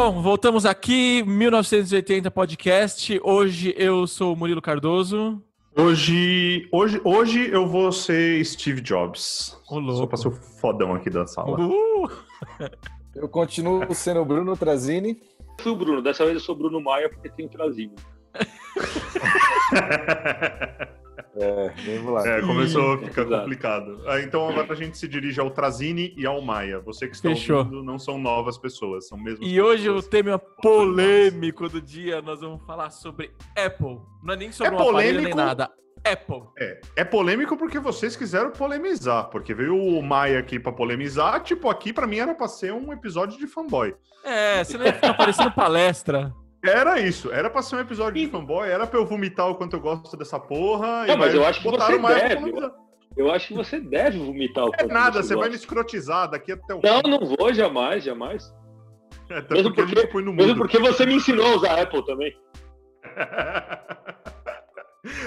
Bom, voltamos aqui, 1980 Podcast. Hoje eu sou o Murilo Cardoso. Hoje eu vou ser Steve Jobs. Só pra ser o fodão aqui da sala. Eu continuo sendo o Bruno Trazini. Eu sou o Bruno, dessa vez eu sou o Bruno Maia porque tem o Trazini. Vamos lá. Começou a ficar complicado. Então agora a gente se dirige ao Trazini e ao Maia. Você que está ouvindo não são novas pessoas, são mesmo. E hoje o tema polêmico do dia, nós vamos falar sobre Apple. Não é nem sobre um aparelho nem nada. Apple. É polêmico porque vocês quiseram polemizar, porque veio o Maia aqui pra polemizar, tipo, aqui pra mim era pra ser um episódio de fanboy. Você não ia ficar parecendo palestra. Era isso, era pra ser um episódio de fanboy, era pra eu vomitar o quanto eu gosto dessa porra. Não, mas eu acho que você deve. Eu acho que você deve vomitar o quanto nada, você vai me escrotizar daqui até o Não vou, jamais. Até mesmo porque a gente põe no mundo. Mesmo porque você me ensinou a usar Apple também.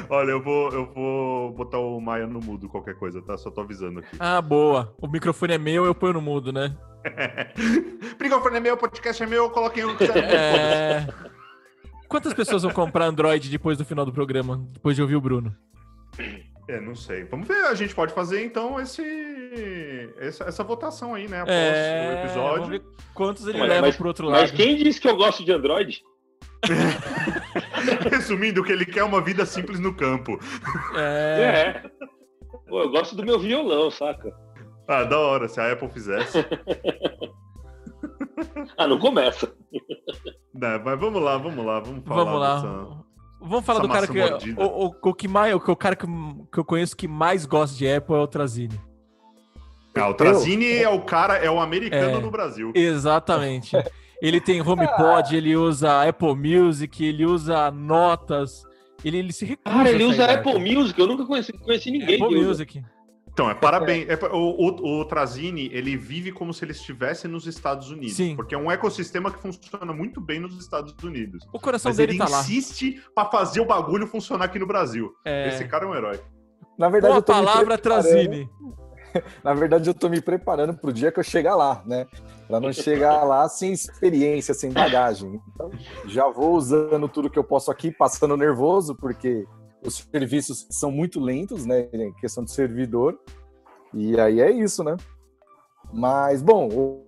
Olha, eu vou botar o Maia no mudo, qualquer coisa, tá? Só tô avisando aqui. Ah, boa. O microfone é meu, eu ponho no mudo, né? O microfone é meu, o podcast é meu, coloquem o que quiser. Quantas pessoas vão comprar Android depois do final do programa? Depois de ouvir o Bruno? Não sei. Vamos ver, a gente pode fazer então essa votação aí, né? Após o episódio. Vamos ver quantos ele leva pro outro lado. Mas quem disse que eu gosto de Android? Resumindo, que ele quer uma vida simples no campo. Pô, eu gosto do meu violão, saca? Ah, da hora, se a Apple fizesse. Não começa. Mas vamos lá. Vamos falar do cara que o cara que eu conheço que mais gosta de Apple é o Trazini. O Trazini é o americano no Brasil. Exatamente. Ele tem HomePod, ele usa Apple Music, ele usa notas. Ele se recusa. Cara, ele usa Apple Music, eu nunca conheci ninguém Apple Music. Então, parabéns. O Trazini, ele vive como se ele estivesse nos Estados Unidos. Sim. Porque é um ecossistema que funciona muito bem nos Estados Unidos. O coração dele tá lá. Mas ele insiste pra fazer o bagulho funcionar aqui no Brasil. Esse cara é um herói. Na verdade, Trazini. Na verdade, eu tô me preparando pro dia que eu chegar lá, né? Pra não chegar lá sem experiência, sem bagagem. Então, já vou usando tudo que eu posso aqui, passando nervoso, porque os serviços são muito lentos, né? Em questão de servidor. E aí é isso, né? Mas, bom,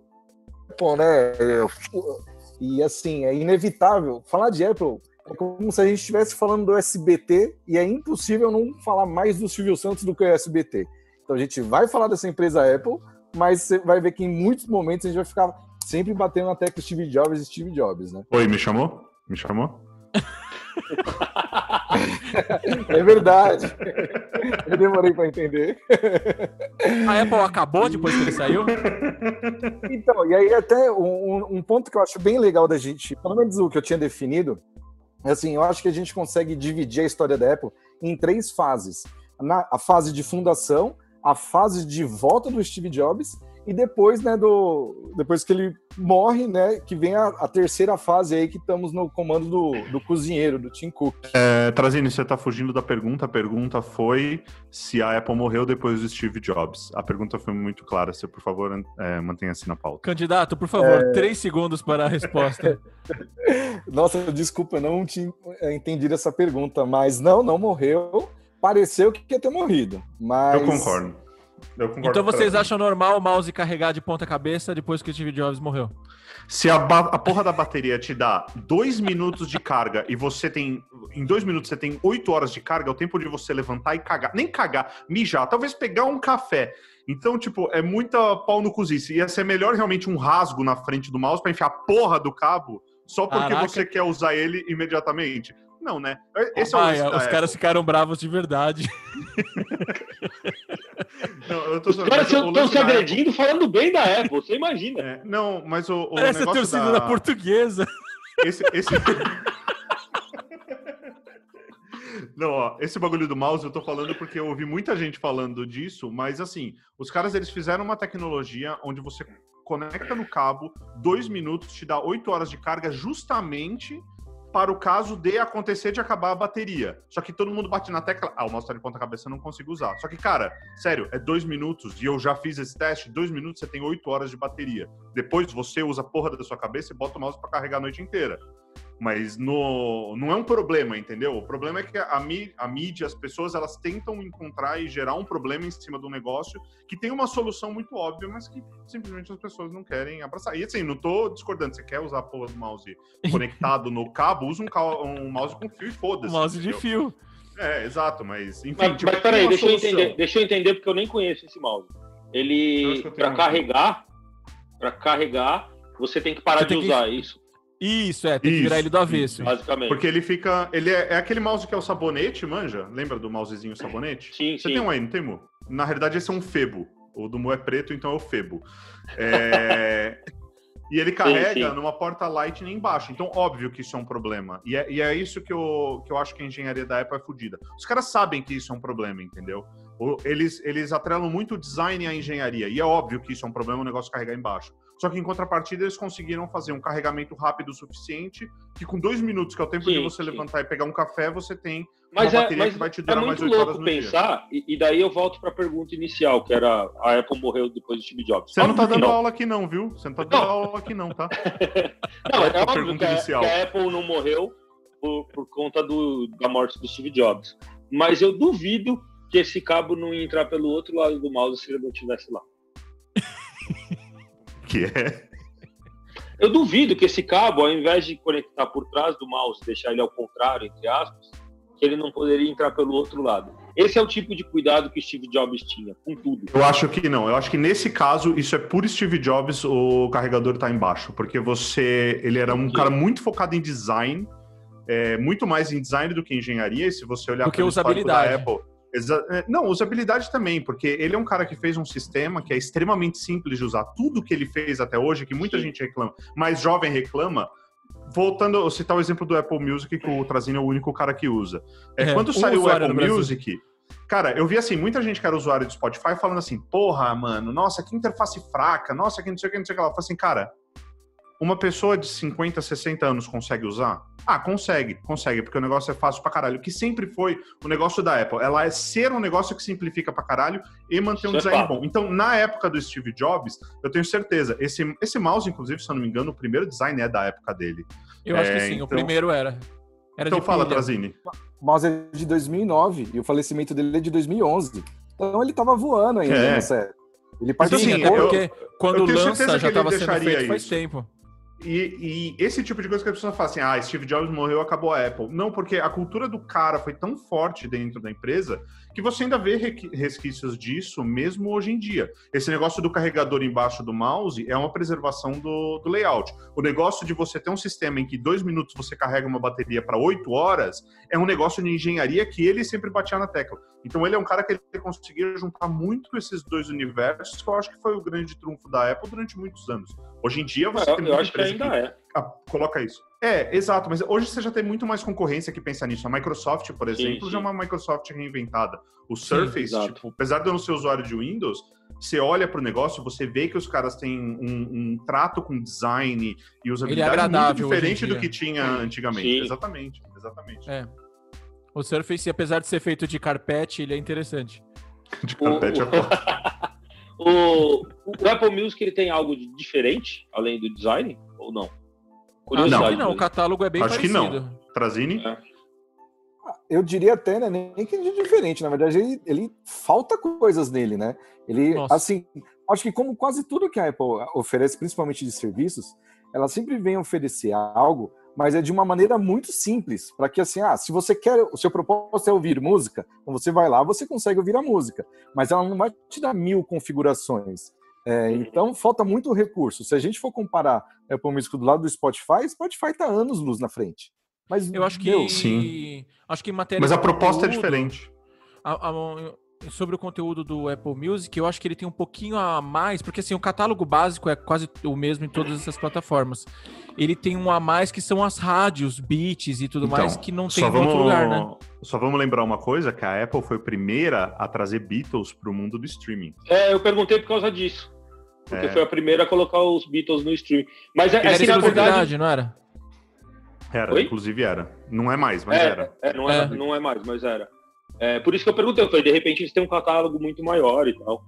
né? E assim, é inevitável. Falar de Apple é como se a gente estivesse falando do SBT e é impossível não falar mais do Silvio Santos do que o SBT. Então a gente vai falar dessa empresa Apple, mas você vai ver que em muitos momentos a gente vai ficar sempre batendo na tecla Steve Jobs, né? Oi, me chamou? Me chamou? É verdade. Eu demorei para entender. A Apple acabou depois que ele saiu? Então, e aí até um ponto que eu acho bem legal da gente, pelo menos o que eu tinha definido, assim, eu acho que a gente consegue dividir a história da Apple em 3 fases. A fase de fundação, a fase de volta do Steve Jobs e depois, né, depois que ele morre, né, que vem a terceira fase aí que estamos no comando do cozinheiro, do Tim Cook. Trazini, você tá fugindo da pergunta. A pergunta foi se a Apple morreu depois do Steve Jobs. A pergunta foi muito clara. Você, por favor, mantenha-se na pauta. Candidato, por favor, 3 segundos para a resposta. Nossa, desculpa, eu não tinha entendido essa pergunta, mas não morreu. Pareceu que ia ter morrido, mas... Eu concordo. Então vocês acham normal o mouse carregar de ponta cabeça depois que o Steve Jobs morreu? Se a porra da bateria te dá 2 minutos de carga e você tem... Em 2 minutos você tem 8 horas de carga, é o tempo de você levantar e cagar. Nem cagar, mijar. Talvez pegar um café. Então, tipo, é muita pau no cozice. Ia ser melhor realmente um rasgo na frente do mouse pra enfiar a porra do cabo só porque você quer usar ele imediatamente. Não, né? Esse os caras ficaram bravos de verdade. Não, os caras estão se agredindo falando bem da Apple, você imagina. Não, mas o parece negócio a torcida da Portuguesa. Não, esse bagulho do mouse eu tô falando porque eu ouvi muita gente falando disso, mas assim, os caras eles fizeram uma tecnologia onde você conecta no cabo, 2 minutos, te dá 8 horas de carga justamente para o caso de acontecer de acabar a bateria. Só que todo mundo bate na tecla, o mouse tá de ponta cabeça, eu não consigo usar. Só que, cara, sério, é 2 minutos, e eu já fiz esse teste, 2 minutos você tem 8 horas de bateria. Depois você usa a porra da sua cabeça e bota o mouse para carregar a noite inteira. Mas não é um problema, entendeu? O problema é que a mídia, as pessoas, elas tentam encontrar e gerar um problema em cima do negócio que tem uma solução muito óbvia, mas que simplesmente as pessoas não querem abraçar. E assim, não tô discordando, você quer usar a porra do mouse conectado no cabo, usa um mouse com fio e foda-se. Mouse de fio. Exato, mas enfim... Mas peraí, deixa eu entender, porque eu nem conheço esse mouse. Ele, para carregar, você tem que parar de usar isso. Isso, tem que virar ele do avesso. Basicamente. Porque ele fica... É aquele mouse que é o sabonete, manja? Lembra do mousezinho sabonete? Sim, Você tem um aí, não tem, Mu? Na realidade, esse é um Febo. O do Mu é preto, então é o Febo. E ele carrega numa porta Lightning embaixo. Então, óbvio que isso é um problema. E é isso que eu acho que a engenharia da Apple é fodida. Os caras sabem que isso é um problema, entendeu? Eles atrelam muito o design à engenharia. E é óbvio que isso é um problema, o negócio carregar embaixo. Só que em contrapartida eles conseguiram fazer um carregamento rápido o suficiente que com 2 minutos, que é o tempo de você levantar e pegar um café, você tem uma bateria que vai te durar mais 8 horas no dia. É muito louco pensar, e daí eu volto para a pergunta inicial, que era a Apple morreu depois do Steve Jobs. Você não tá dando aula aqui não, viu? Você não tá dando aula aqui não, tá? Não, é óbvio que a Apple não morreu por conta da morte do Steve Jobs. Mas eu duvido que esse cabo não ia entrar pelo outro lado do mouse se ele não estivesse lá. Eu duvido que esse cabo, ao invés de conectar por trás do mouse, deixar ele ao contrário, entre aspas, que ele não poderia entrar pelo outro lado. Esse é o tipo de cuidado que Steve Jobs tinha, com tudo. Eu acho que não. Eu acho que nesse caso, isso é por Steve Jobs, o carregador tá embaixo. Porque ele era um cara muito focado em design, muito mais em design do que em engenharia. E se você olhar para o histórico da Apple... Não, usabilidade também, porque ele é um cara que fez um sistema que é extremamente simples de usar. Tudo que ele fez até hoje, que muita gente reclama, mais jovem reclama. Voltando a citar o exemplo do Apple Music, que o Trazini é o único cara que usa. Quando saiu o Apple Music, cara, eu vi assim, muita gente que era usuário do Spotify falando assim, porra, mano, nossa, que interface fraca, nossa, que não sei o que, não sei o que lá. Eu falei assim, cara, uma pessoa de 50, 60 anos consegue usar? Consegue, porque o negócio é fácil pra caralho. Que sempre foi o negócio da Apple. Ela é ser um negócio que simplifica pra caralho e manter um design bom. Então, na época do Steve Jobs, eu tenho certeza, esse mouse, inclusive, se eu não me engano, o primeiro design é da época dele. Eu acho que sim, o primeiro era. Então fala, Trazini. O mouse é de 2009 e o falecimento dele é de 2011. Então ele tava voando ainda nessa época. Ele participou, porque quando lança já tava sendo feito faz tempo. E esse tipo de coisa que as pessoas falam assim, Steve Jobs morreu, acabou a Apple. Não, porque a cultura do cara foi tão forte dentro da empresa que você ainda vê resquícios disso mesmo hoje em dia. Esse negócio do carregador embaixo do mouse é uma preservação do layout. O negócio de você ter um sistema em que 2 minutos você carrega uma bateria para 8 horas é um negócio de engenharia que ele sempre batia na tecla. Então ele é um cara que ele conseguiu juntar muito esses dois universos, que eu acho que foi o grande trunfo da Apple durante muitos anos. Hoje em dia você tem muita empresa que coloca isso. Exato, mas hoje você já tem muito mais concorrência que pensa nisso. A Microsoft, por exemplo, já é uma Microsoft reinventada. O Surface, apesar de eu não ser usuário de Windows, você olha para o negócio, você vê que os caras têm um trato com design e usabilidade muito diferente do que tinha antigamente. Sim. Exatamente. O Surface, apesar de ser feito de carpete, ele é interessante. De carpete é forte. O Apple Music, ele tem algo de diferente, além do design, ou não? Não, o catálogo é bem parecido. Acho que não. Trazini? Eu diria até, né, nem que de diferente, na verdade, ele falta coisas nele, né? Ele, assim, acho que como quase tudo que a Apple oferece, principalmente de serviços, ela sempre vem oferecer algo, mas é de uma maneira muito simples, para que assim, se você quer, o seu propósito é ouvir música, então você vai lá, você consegue ouvir a música, mas ela não vai te dar 1000 configurações. Então falta muito recurso. Se a gente for comparar Apple Music do lado do Spotify está anos-luz na frente. Mas eu acho que sim. Acho que em matéria mas a proposta é diferente. Sobre o conteúdo do Apple Music, eu acho que ele tem um pouquinho a mais, porque assim, o catálogo básico é quase o mesmo em todas essas plataformas. Ele tem um a mais que são as rádios, beats e tudo mais, que não tem em outro lugar, né? Só vamos lembrar uma coisa, que a Apple foi a primeira a trazer Beatles pro mundo do streaming. Eu perguntei por causa disso. Porque foi a primeira a colocar os Beatles no streaming. Mas era exclusividade, não era? Era, Oi? inclusive era. Não é mais, mas era. Não é mais, mas era. Por isso que eu perguntei, eu falei, de repente eles têm um catálogo muito maior e tal.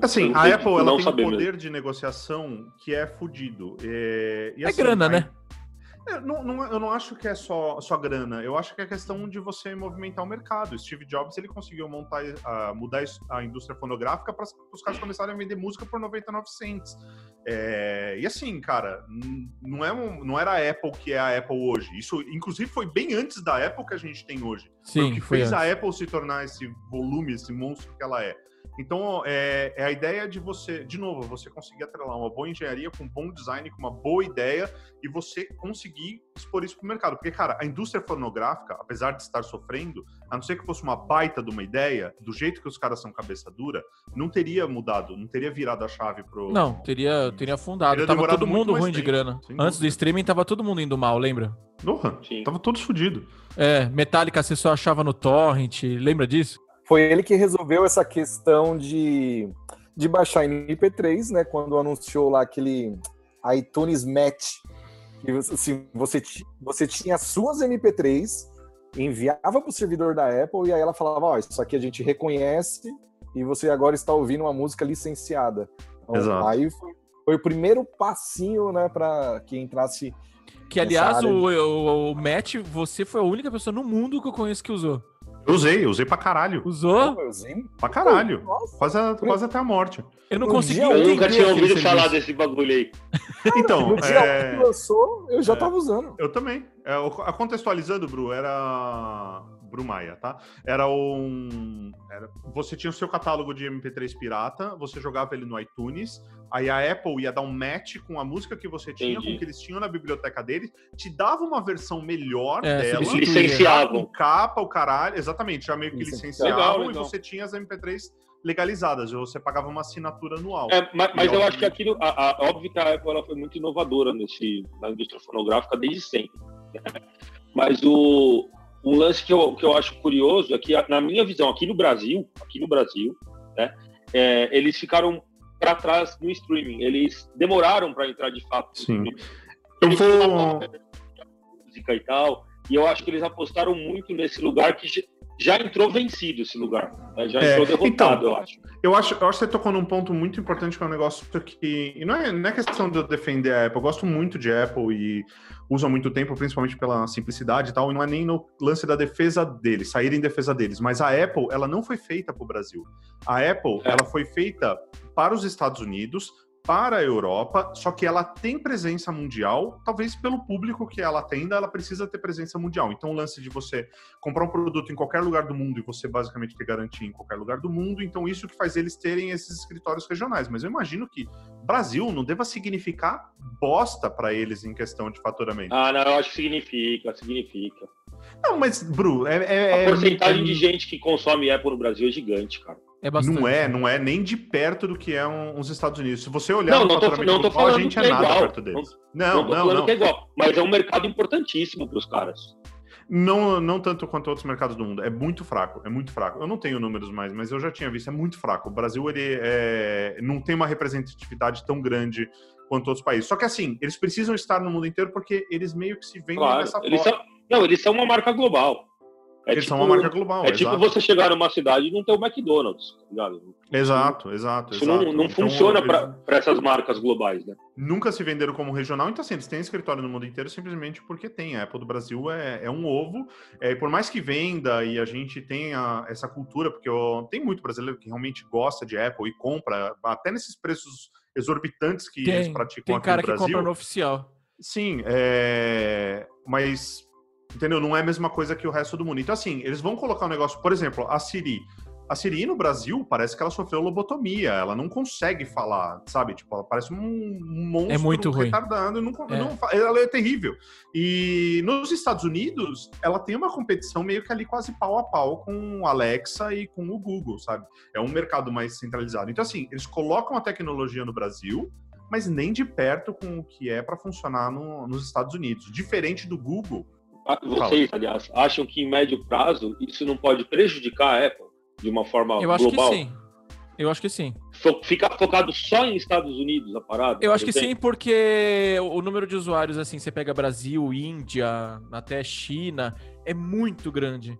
Assim, a Apple ela tem um poder mesmo de negociação que é fodido. E assim, grana, né? Eu não acho que é só grana. Eu acho que é questão de você movimentar o mercado. Steve Jobs ele conseguiu mudar a indústria fonográfica para os caras começarem a vender música por 99 cents. E assim, cara, não era a Apple que é a Apple hoje. Isso, inclusive, foi bem antes da Apple que a gente tem hoje. Sim, foi o que fez antes. a Apple se tornar esse volume, esse monstro que ela é. Então, é a ideia de você, de novo, você conseguir atrelar uma boa engenharia com um bom design, com uma boa ideia e você conseguir expor isso para o mercado. Porque, cara, a indústria fonográfica, apesar de estar sofrendo, a não ser que fosse uma baita de uma ideia, do jeito que os caras são cabeça dura, não teria mudado, não teria virado a chave pro... Não, teria afundado. Tava todo mundo ruim de grana. Antes do streaming, tava todo mundo indo mal, lembra? Tava todos fodidos. Metallica você só achava no torrent, lembra disso? Foi ele que resolveu essa questão de baixar em MP3, né? Quando anunciou lá aquele iTunes Match, que assim, você tinha suas MP3, enviava para o servidor da Apple e aí ela falava, isso aqui a gente reconhece e você agora está ouvindo uma música licenciada. Então, exato. Aí foi o primeiro passinho, né, para que entrasse. Que aliás, o Match, você foi a única pessoa no mundo que eu conheço que usou. Eu usei pra caralho. Usou? Eu usei pra caralho. Quase até a morte. Eu não consegui entender. Eu nunca tinha ouvido falar desse bagulho aí. Então, no dia que lançou, eu já tava usando. Eu também. Contextualizando, Bru, era... Bru Maia, tá? Você tinha o seu catálogo de MP3 pirata, você jogava ele no iTunes, aí a Apple ia dar um match com a música que você tinha, com o que eles tinham na biblioteca deles, te dava uma versão melhor dela. Eles licenciavam. Com capa, o caralho, exatamente, já meio que licenciavam, e você tinha as MP3 legalizadas, você pagava uma assinatura anual. Mas eu acho que aquilo, óbvio que a Apple ela foi muito inovadora na indústria fonográfica desde sempre. Mas um lance que eu acho curioso é que, na minha visão, aqui no Brasil, né, eles ficaram para trás no streaming. Eles demoraram para entrar de fato. Sim. Eles fizeram música e tal, e eu acho que eles apostaram muito nesse lugar que já entrou vencido esse lugar. Né? Já entrou derrotado, eu acho. Eu acho que você tocou num ponto muito importante, que é um negócio que... E não é questão de eu defender a Apple. Eu gosto muito de Apple e uso há muito tempo, principalmente pela simplicidade e tal, e não é nem no lance da defesa deles, sair em defesa deles. Mas a Apple, ela não foi feita para o Brasil. A Apple, ela foi feita para os Estados Unidos, para a Europa, só que ela tem presença mundial, talvez pelo público que ela atenda, ela precisa ter presença mundial. Então, o lance de você comprar um produto em qualquer lugar do mundo e você basicamente ter garantia em qualquer lugar do mundo, então isso que faz eles terem esses escritórios regionais. Mas eu imagino que Brasil não deva significar bosta para eles em questão de faturamento. Não, eu acho que significa. Não, mas, Bru, a porcentagem de gente que consome Apple no Brasil é gigante, cara. É bastante. Não é nem de perto do que é uns Estados Unidos. Se você olhar no faturamento global, a gente é nada igual. Perto deles. Não tô falando que é igual, mas é um mercado importantíssimo para os caras. Não tanto quanto outros mercados do mundo. É muito fraco. Eu não tenho números mais, mas eu já tinha visto. É muito fraco. O Brasil ele não tem uma representatividade tão grande quanto outros países. Só que assim, eles precisam estar no mundo inteiro porque eles meio que se vendem dessa forma. Eles são uma marca global. Eles são uma marca global. Tipo você chegar numa cidade e não ter o McDonald's, tá ligado? Exato. Isso não funciona para essas marcas globais, né? Nunca se venderam como regional, então assim, eles têm escritório no mundo inteiro simplesmente porque tem. A Apple do Brasil é um ovo, e por mais que venda e a gente tenha essa cultura, porque tem muito brasileiro que realmente gosta de Apple e compra, até nesses preços exorbitantes que eles praticam aqui no Brasil. Tem cara que compra no oficial. Sim, mas... Entendeu? Não é a mesma coisa que o resto do mundo. Então, assim, eles vão colocar um negócio... Por exemplo, a Siri. A Siri, no Brasil, parece que ela sofreu lobotomia. Ela não consegue falar, sabe? Tipo, ela parece um monstro muito retardado. Ela é terrível. E nos Estados Unidos, ela tem uma competição meio que ali quase pau a pau com o Alexa e com o Google, sabe? É um mercado mais centralizado. Então, assim, eles colocam a tecnologia no Brasil, mas nem de perto com o que é para funcionar nos Estados Unidos. Diferente do Google... Vocês, aliás, acham que em médio prazo isso não pode prejudicar a Apple de uma forma global? Eu acho que sim. Fica focado só em Estados Unidos a parada? Eu acho que sim, porque o número de usuários, assim, você pega Brasil, Índia, até China, é muito grande.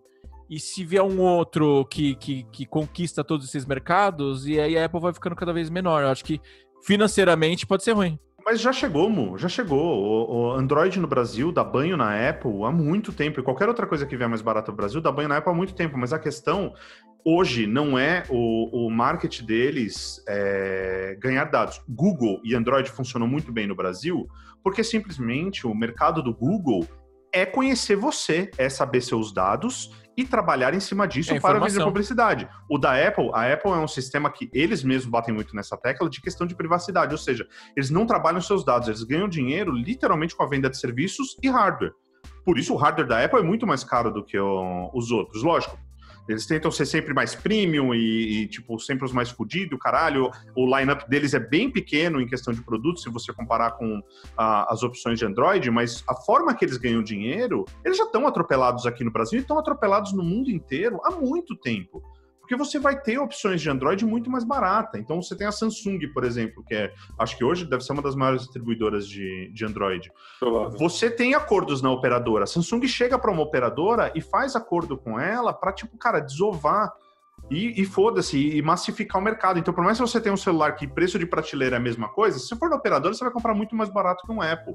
E se vier um outro que conquista todos esses mercados, e aí a Apple vai ficando cada vez menor. Eu acho que financeiramente pode ser ruim. Mas já chegou, Mu, já chegou. O Android no Brasil dá banho na Apple há muito tempo. E qualquer outra coisa que vier mais barata no Brasil dá banho na Apple há muito tempo. Mas a questão hoje não é o marketing deles ganhar dados. Google e Android funcionam muito bem no Brasil porque simplesmente o mercado do Google é conhecer você, é saber seus dados e trabalhar em cima disso para vender publicidade. O da Apple, a Apple é um sistema que eles mesmos batem muito nessa tecla de questão de privacidade, ou seja, eles não trabalham seus dados, eles ganham dinheiro literalmente com a venda de serviços e hardware. Por isso o hardware da Apple é muito mais caro do que os outros, lógico. Eles tentam ser sempre mais premium e tipo, sempre os mais fodidos, caralho. O line-up deles é bem pequeno em questão de produtos, se você comparar com as opções de Android, mas a forma que eles ganham dinheiro, eles já estão atropelados aqui no Brasil e estão atropelados no mundo inteiro há muito tempo. Porque você vai ter opções de Android muito mais barata. Então você tem a Samsung, por exemplo, que acho que hoje deve ser uma das maiores distribuidoras de Android. Provável. Você tem acordos na operadora. A Samsung chega para uma operadora e faz acordo com ela para, tipo, cara, desovar e foda-se, e massificar o mercado. Então, por mais que você tenha um celular que preço de prateleira é a mesma coisa, se você for na operadora, você vai comprar muito mais barato que um Apple.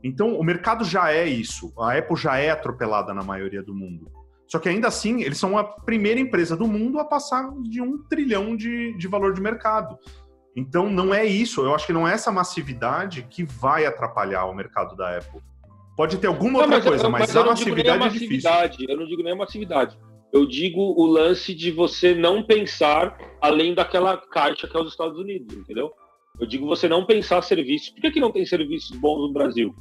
Então, o mercado já é isso. A Apple já é atropelada na maioria do mundo. Só que ainda assim, eles são a primeira empresa do mundo a passar de 1 trilhão de valor de mercado. Então, não é isso. Eu acho que não é essa massividade que vai atrapalhar o mercado da Apple. Pode ter alguma outra coisa, mas a massividade é difícil. Eu não digo nem a massividade. Eu digo o lance de você não pensar além daquela caixa que é os Estados Unidos, entendeu? Eu digo você não pensar serviços. Por que não tem serviços bons no Brasil?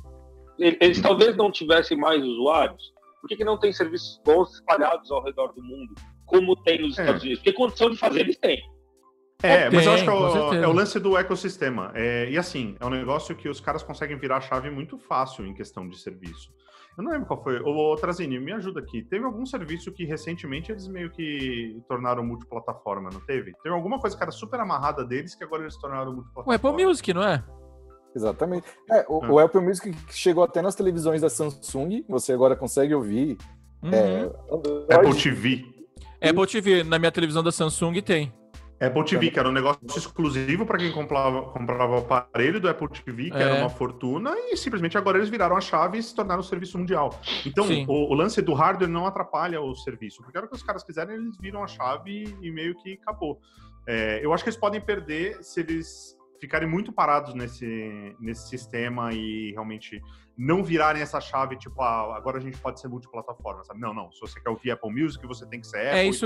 Eles talvez não tivessem mais usuários. Por que não tem serviços bons espalhados ao redor do mundo, como tem nos Estados Unidos? Porque condição de fazer eles têm. Mas eu acho que é o lance do ecossistema. E assim, é um negócio que os caras conseguem virar a chave muito fácil em questão de serviço. Eu não lembro qual foi. Ô, Trazini, me ajuda aqui. Teve algum serviço que recentemente eles meio que tornaram multiplataforma, não teve? Teve alguma coisa que era super amarrada deles que agora eles tornaram multiplataforma. O Apple Music, não é? Exatamente. O Apple Music chegou até nas televisões da Samsung, você agora consegue ouvir. Apple TV. Apple TV, na minha televisão da Samsung tem. Apple TV, que era um negócio exclusivo para quem comprava o aparelho do Apple TV, que era uma fortuna, e simplesmente agora eles viraram a chave e se tornaram um serviço mundial. Então, o lance do hardware não atrapalha o serviço, porque a hora que os caras quiserem, eles viram a chave e meio que acabou. Eu acho que eles podem perder se eles ficarem muito parados nesse sistema e realmente não virarem essa chave, tipo, agora a gente pode ser multiplataforma, sabe? Não. Se você quer ouvir Apple Music, você tem que ser Apple É isso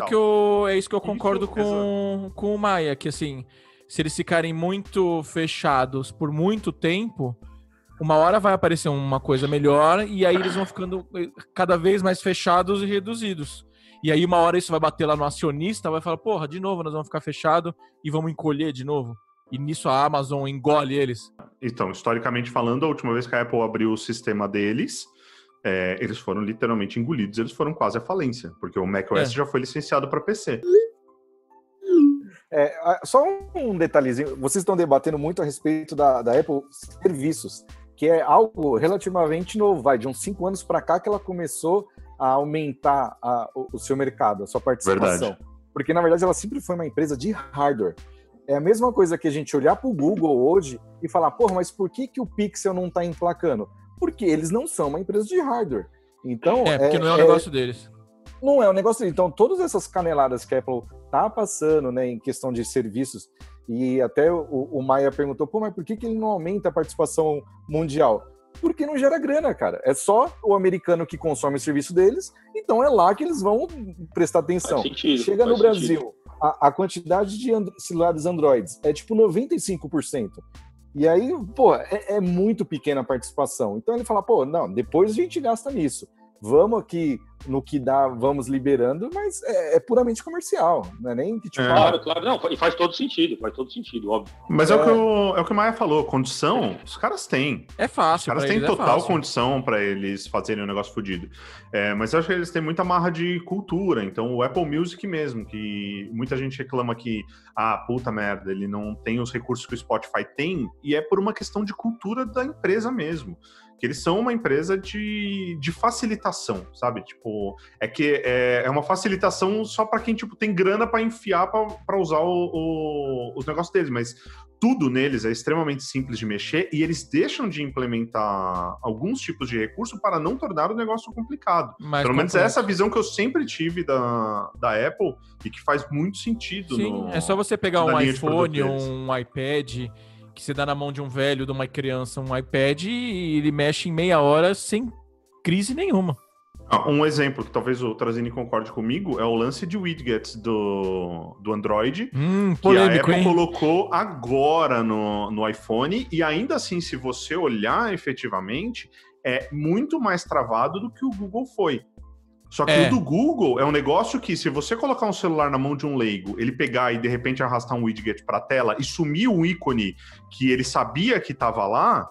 que eu concordo com o Maia, que assim, se eles ficarem muito fechados por muito tempo, uma hora vai aparecer uma coisa melhor e aí eles vão ficando cada vez mais fechados e reduzidos. E aí uma hora isso vai bater lá no acionista, vai falar, porra, de novo nós vamos ficar fechados e vamos encolher de novo. E nisso a Amazon engole eles. Então, historicamente falando, a última vez que a Apple abriu o sistema deles, eles foram literalmente engolidos, eles foram quase à falência, porque o macOS já foi licenciado para PC. Só um detalhezinho, vocês estão debatendo muito a respeito da Apple Serviços, que é algo relativamente novo, de uns 5 anos para cá que ela começou a aumentar o seu mercado, a sua participação. Verdade. Porque, na verdade, ela sempre foi uma empresa de hardware. É a mesma coisa que a gente olhar para o Google hoje e falar, porra, mas por que o Pixel não está emplacando? Porque eles não são uma empresa de hardware. Então, porque não é o negócio deles. Não é o negócio deles. Então, todas essas caneladas que a Apple está passando, né, em questão de serviços, e até o Maia perguntou, mas por que ele não aumenta a participação mundial? Porque não gera grana, cara. É só o americano que consome o serviço deles, então é lá que eles vão prestar atenção. Chega no Brasil, a quantidade de celulares Androids é tipo 95%. E aí, é muito pequena a participação. Então ele fala, não, depois a gente gasta nisso. Vamos aqui no que dá, vamos liberando, mas é puramente comercial, não é nem que tipo... Claro, não, e faz todo sentido, óbvio. Mas é o que o Maia falou, condição, os caras têm. É fácil. Os caras têm total condição para eles fazerem um negócio fodido. Mas eu acho que eles têm muita marra de cultura. Então, o Apple Music mesmo, que muita gente reclama que, puta merda, ele não tem os recursos que o Spotify tem, e é por uma questão de cultura da empresa mesmo. Que eles são uma empresa de facilitação, sabe? Tipo, é uma facilitação só para quem tipo, tem grana para enfiar para usar os negócios deles, mas tudo neles é extremamente simples de mexer e eles deixam de implementar alguns tipos de recurso para não tornar o negócio complicado. Pelo menos é essa visão que eu sempre tive da Apple e que faz muito sentido. Sim, é só você pegar um iPhone ou um iPad, que você dá na mão de um velho, de uma criança, um iPad, e ele mexe em meia hora sem crise nenhuma. Um exemplo que talvez o Trazini concorde comigo é o lance de widgets do Android, polêmico, que a Apple colocou agora no iPhone, e ainda assim, se você olhar efetivamente, é muito mais travado do que o Google foi. Só que o do Google é um negócio que, se você colocar um celular na mão de um leigo, ele pegar e de repente arrastar um widget para a tela e sumir o ícone que ele sabia que estava lá,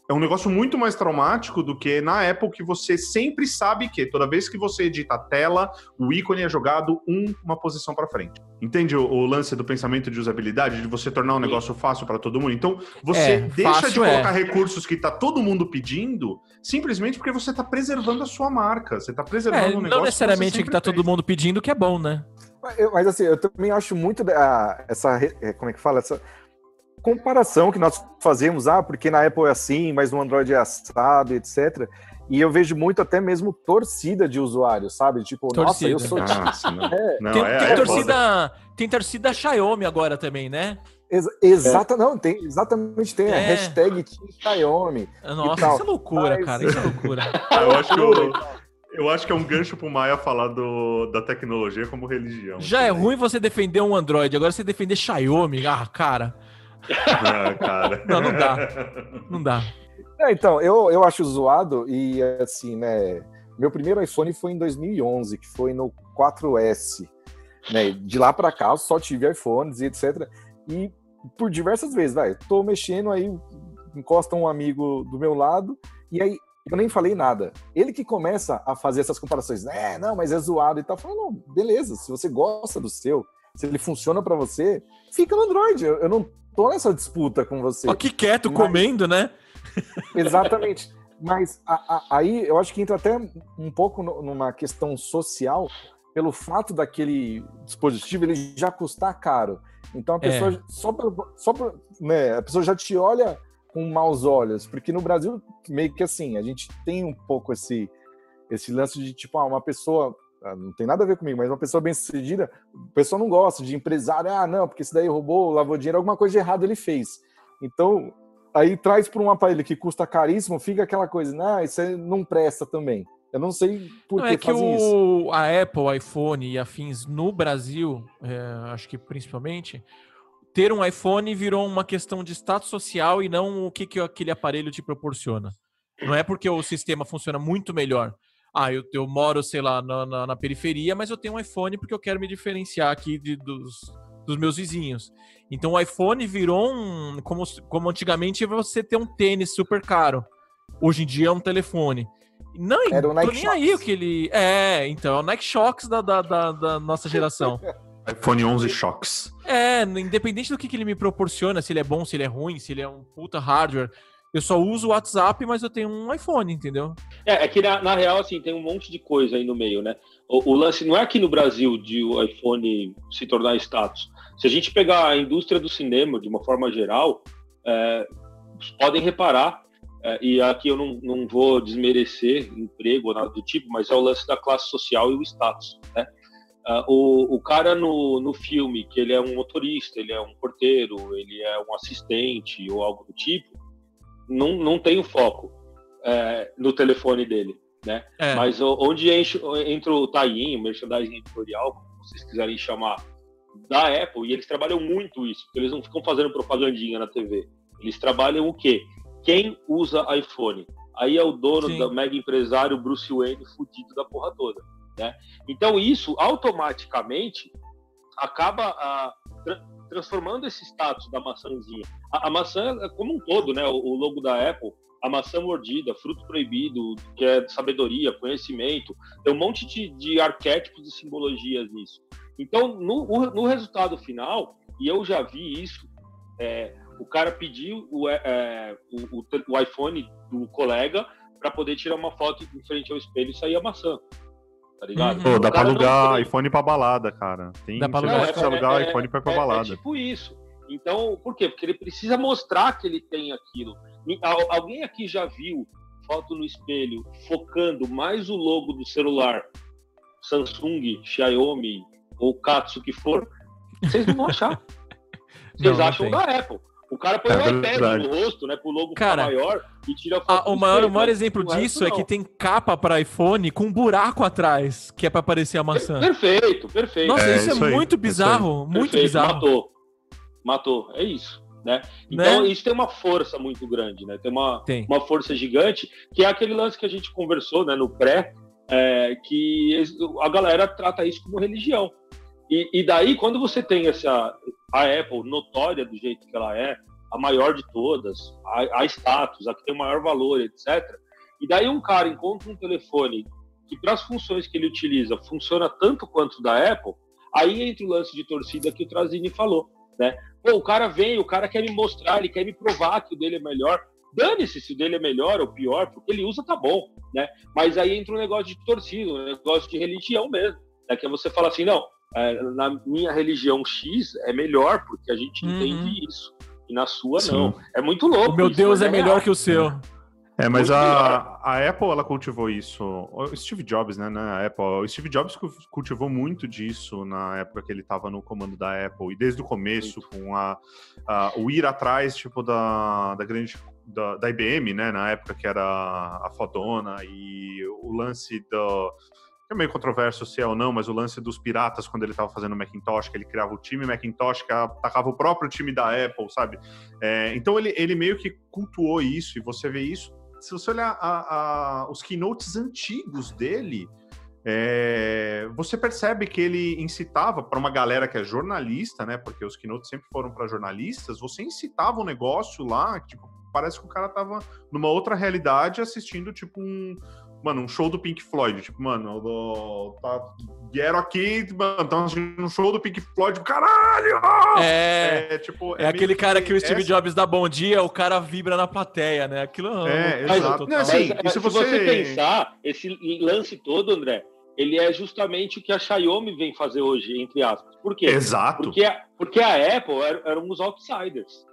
é um negócio muito mais traumático do que na Apple, que você sempre sabe que toda vez que você edita a tela, o ícone é jogado uma posição para frente. Entende o lance do pensamento de usabilidade, de você tornar um negócio fácil para todo mundo? Então, você deixa de colocar recursos que tá todo mundo pedindo, simplesmente porque você tá preservando a sua marca. Você tá preservando um negócio. Não necessariamente que tá todo mundo pedindo que é bom, né? Mas assim, eu também acho muito como é que fala? Essa comparação que nós fazemos, porque na Apple é assim, mas no Android é assado, etc. E eu vejo muito até mesmo torcida de usuários, sabe? Tipo, torcida. Nossa, eu sou... Tem torcida Xiaomi agora também, né? Exatamente, tem a hashtag Xiaomi. Nossa, isso é loucura, cara, isso é loucura. Eu acho que é um gancho pro Maia falar da tecnologia como religião. Já é ruim você defender um Android, agora você defender Xiaomi, cara... cara. Não dá. Então, eu acho zoado e assim, né? Meu primeiro iPhone foi em 2011, que foi no 4S, né? De lá pra cá, eu só tive iPhones e etc. E por diversas vezes, tô mexendo, aí encosta um amigo do meu lado e aí eu nem falei nada. Ele que começa a fazer essas comparações, não, mas é zoado e tal. Eu falo, não, beleza, se você gosta do seu, se ele funciona pra você, fica no Android. Eu não tô nessa disputa com você. Aqui quieto, comendo, né? Exatamente. Mas aí eu acho que entra até um pouco numa questão social, pelo fato daquele dispositivo ele já custar caro. Então a pessoa a pessoa já te olha com maus olhos, porque no Brasil meio que assim, a gente tem um pouco esse lance de tipo, uma pessoa, não tem nada a ver comigo, mas uma pessoa bem-sucedida, a pessoa não gosta de empresário, não, porque esse daí roubou, lavou dinheiro, alguma coisa de errado ele fez. Então, aí traz para um aparelho que custa caríssimo, fica aquela coisa, isso aí não presta também. Eu não sei por que fazem isso. A Apple, o iPhone e afins no Brasil, acho que principalmente, ter um iPhone virou uma questão de status social e não o que aquele aparelho te proporciona. Não é porque o sistema funciona muito melhor. Eu moro, sei lá, na periferia, mas eu tenho um iPhone porque eu quero me diferenciar aqui dos meus vizinhos. Então o iPhone virou como antigamente você ter um tênis super caro. Hoje em dia é um telefone. Não, era o Nike tô nem aí o que ele... então, é o Nike Shox da nossa geração. iPhone 11 Shox. Independente do que ele me proporciona, se ele é bom, se ele é ruim, se ele é um puta hardware... Eu só uso o WhatsApp, mas eu tenho um iPhone, entendeu? É que na real, assim, tem um monte de coisa aí no meio, né? O lance não é aqui no Brasil de o iPhone se tornar status. Se a gente pegar a indústria do cinema, de uma forma geral, podem reparar, e aqui eu não vou desmerecer emprego ou nada do tipo, mas é o lance da classe social e o status, né? O cara no filme, que ele é um motorista, ele é um porteiro, ele é um assistente ou algo do tipo, não tem o foco no telefone dele, né? Mas onde entra o tie-in, o merchandising editorial, como vocês quiserem chamar, da Apple, e eles trabalham muito isso, porque eles não ficam fazendo propagandinha na TV. Eles trabalham o quê? Quem usa iPhone? aí é o dono Sim. do mega empresário Bruce Wayne fudido da porra toda, né? Então isso automaticamente acaba transformando esse status da maçãzinha. A maçã como um todo, né? O logo da Apple, a maçã mordida, fruto proibido, que é sabedoria, conhecimento, tem um monte de arquétipos e simbologias nisso. Então, no resultado final, e eu já vi isso, o cara pediu o iPhone do colega para poder tirar uma foto em frente ao espelho e sair a maçã. Tá ligado? Pô, dá pra cara alugar não... iPhone pra balada, cara. Dá pra alugar. Você precisa alugar iPhone pra ir pra balada. É tipo isso. Então, por quê? Porque ele precisa mostrar que ele tem aquilo. Alguém aqui já viu foto no espelho focando mais o logo do celular, Samsung, Xiaomi ou Katsu que for? Vocês não vão achar. Vocês acham da Apple. O cara põe o iPad no rosto, né, pro logo ficar maior e tira a foto. O maior exemplo disso é que tem capa para iPhone com um buraco atrás, que é para aparecer a maçã. Perfeito. Nossa, isso é muito bizarro, muito bizarro. Matou, é isso, né? Então isso tem uma força muito grande, né? Tem uma força gigante, que é aquele lance que a gente conversou, né, no pré, que a galera trata isso como religião. E daí, quando você tem a Apple notória do jeito que ela é, a maior de todas, a status, a que tem o maior valor, etc. E daí um cara encontra um telefone que, para as funções que ele utiliza, funciona tanto quanto da Apple, aí entra o lance de torcida que o Trazini falou, né? Pô, o cara quer me mostrar, ele quer me provar que o dele é melhor. Dane-se se o dele é melhor ou pior, porque ele usa, tá bom, né? Mas aí entra um negócio de torcida, um negócio de religião mesmo, né? Que é você fala assim, não, na minha religião X é melhor, porque a gente entende isso. E na sua, Sim. não. É muito louco. O meu isso, Deus é melhor que o seu. Mas a Apple, ela cultivou isso. O Steve Jobs, né, na Apple. O Steve Jobs cultivou muito disso na época que ele estava no comando da Apple. E desde o começo, com o ir atrás, tipo, da IBM, né, na época que era a fodona, e o lance é meio controverso se é ou não, mas o lance dos piratas, quando ele estava fazendo o Macintosh, que ele criava o time Macintosh, que atacava o próprio time da Apple, sabe? Então ele meio que cultuou isso, e você vê isso. Se você olhar os keynotes antigos dele, você percebe que ele incitava para uma galera que é jornalista, né? Porque os keynotes sempre foram para jornalistas, você incitava um negócio lá, que, tipo, parece que o cara tava numa outra realidade assistindo, tipo, um show do Pink Floyd. Tipo, vieram aqui, estão assistindo um show do Pink Floyd, caralho! É aquele cara que o Steve Jobs dá bom dia, o cara vibra na plateia, né? Aquilo exato. Não, assim, se você pensar, esse lance todo, André, ele é justamente o que a Xiaomi vem fazer hoje, entre aspas. Por quê? Exato. Porque a Apple eram os outsiders.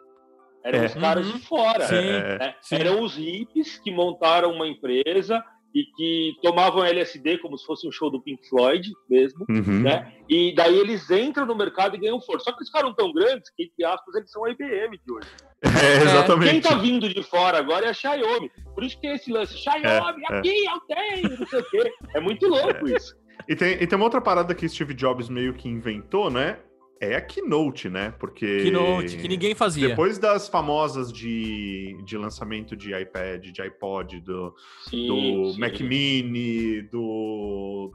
Eram os caras de fora. Sim. Eram os hippies que montaram uma empresa e que tomavam LSD como se fosse um show do Pink Floyd mesmo, né? E daí eles entram no mercado e ganham força. Só que eles ficaram tão grandes que, entre aspas, eles são a IBM de hoje. Exatamente. Quem tá vindo de fora agora é a Xiaomi. Por isso que tem esse lance, Xiaomi, aqui eu tenho, não sei o quê. É muito louco isso. E tem uma outra parada que Steve Jobs meio que inventou, né? É a Keynote, né? Porque... Keynote, que ninguém fazia. Depois das famosas de lançamento de iPad, de iPod, do Mac Mini, do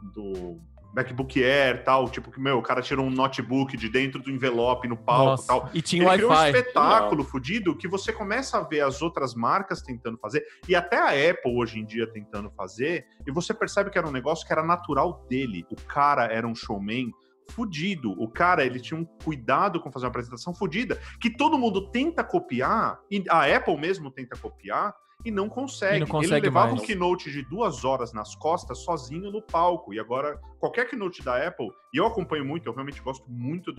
MacBook Air e tal, tipo, que, o cara tirou um notebook de dentro do envelope no palco e tal. E tinha Wi-Fi. Criou um espetáculo fudido que você começa a ver as outras marcas tentando fazer, e até a Apple hoje em dia tentando fazer, e você percebe que era um negócio que era natural dele. O cara era um showman fudido. O cara, ele tinha um cuidado com fazer uma apresentação fudida, que todo mundo tenta copiar, e a Apple mesmo tenta copiar, e não consegue. Ele levava um keynote de 2 horas nas costas, sozinho no palco. E agora, qualquer keynote da Apple, e eu acompanho muito, eu realmente gosto muito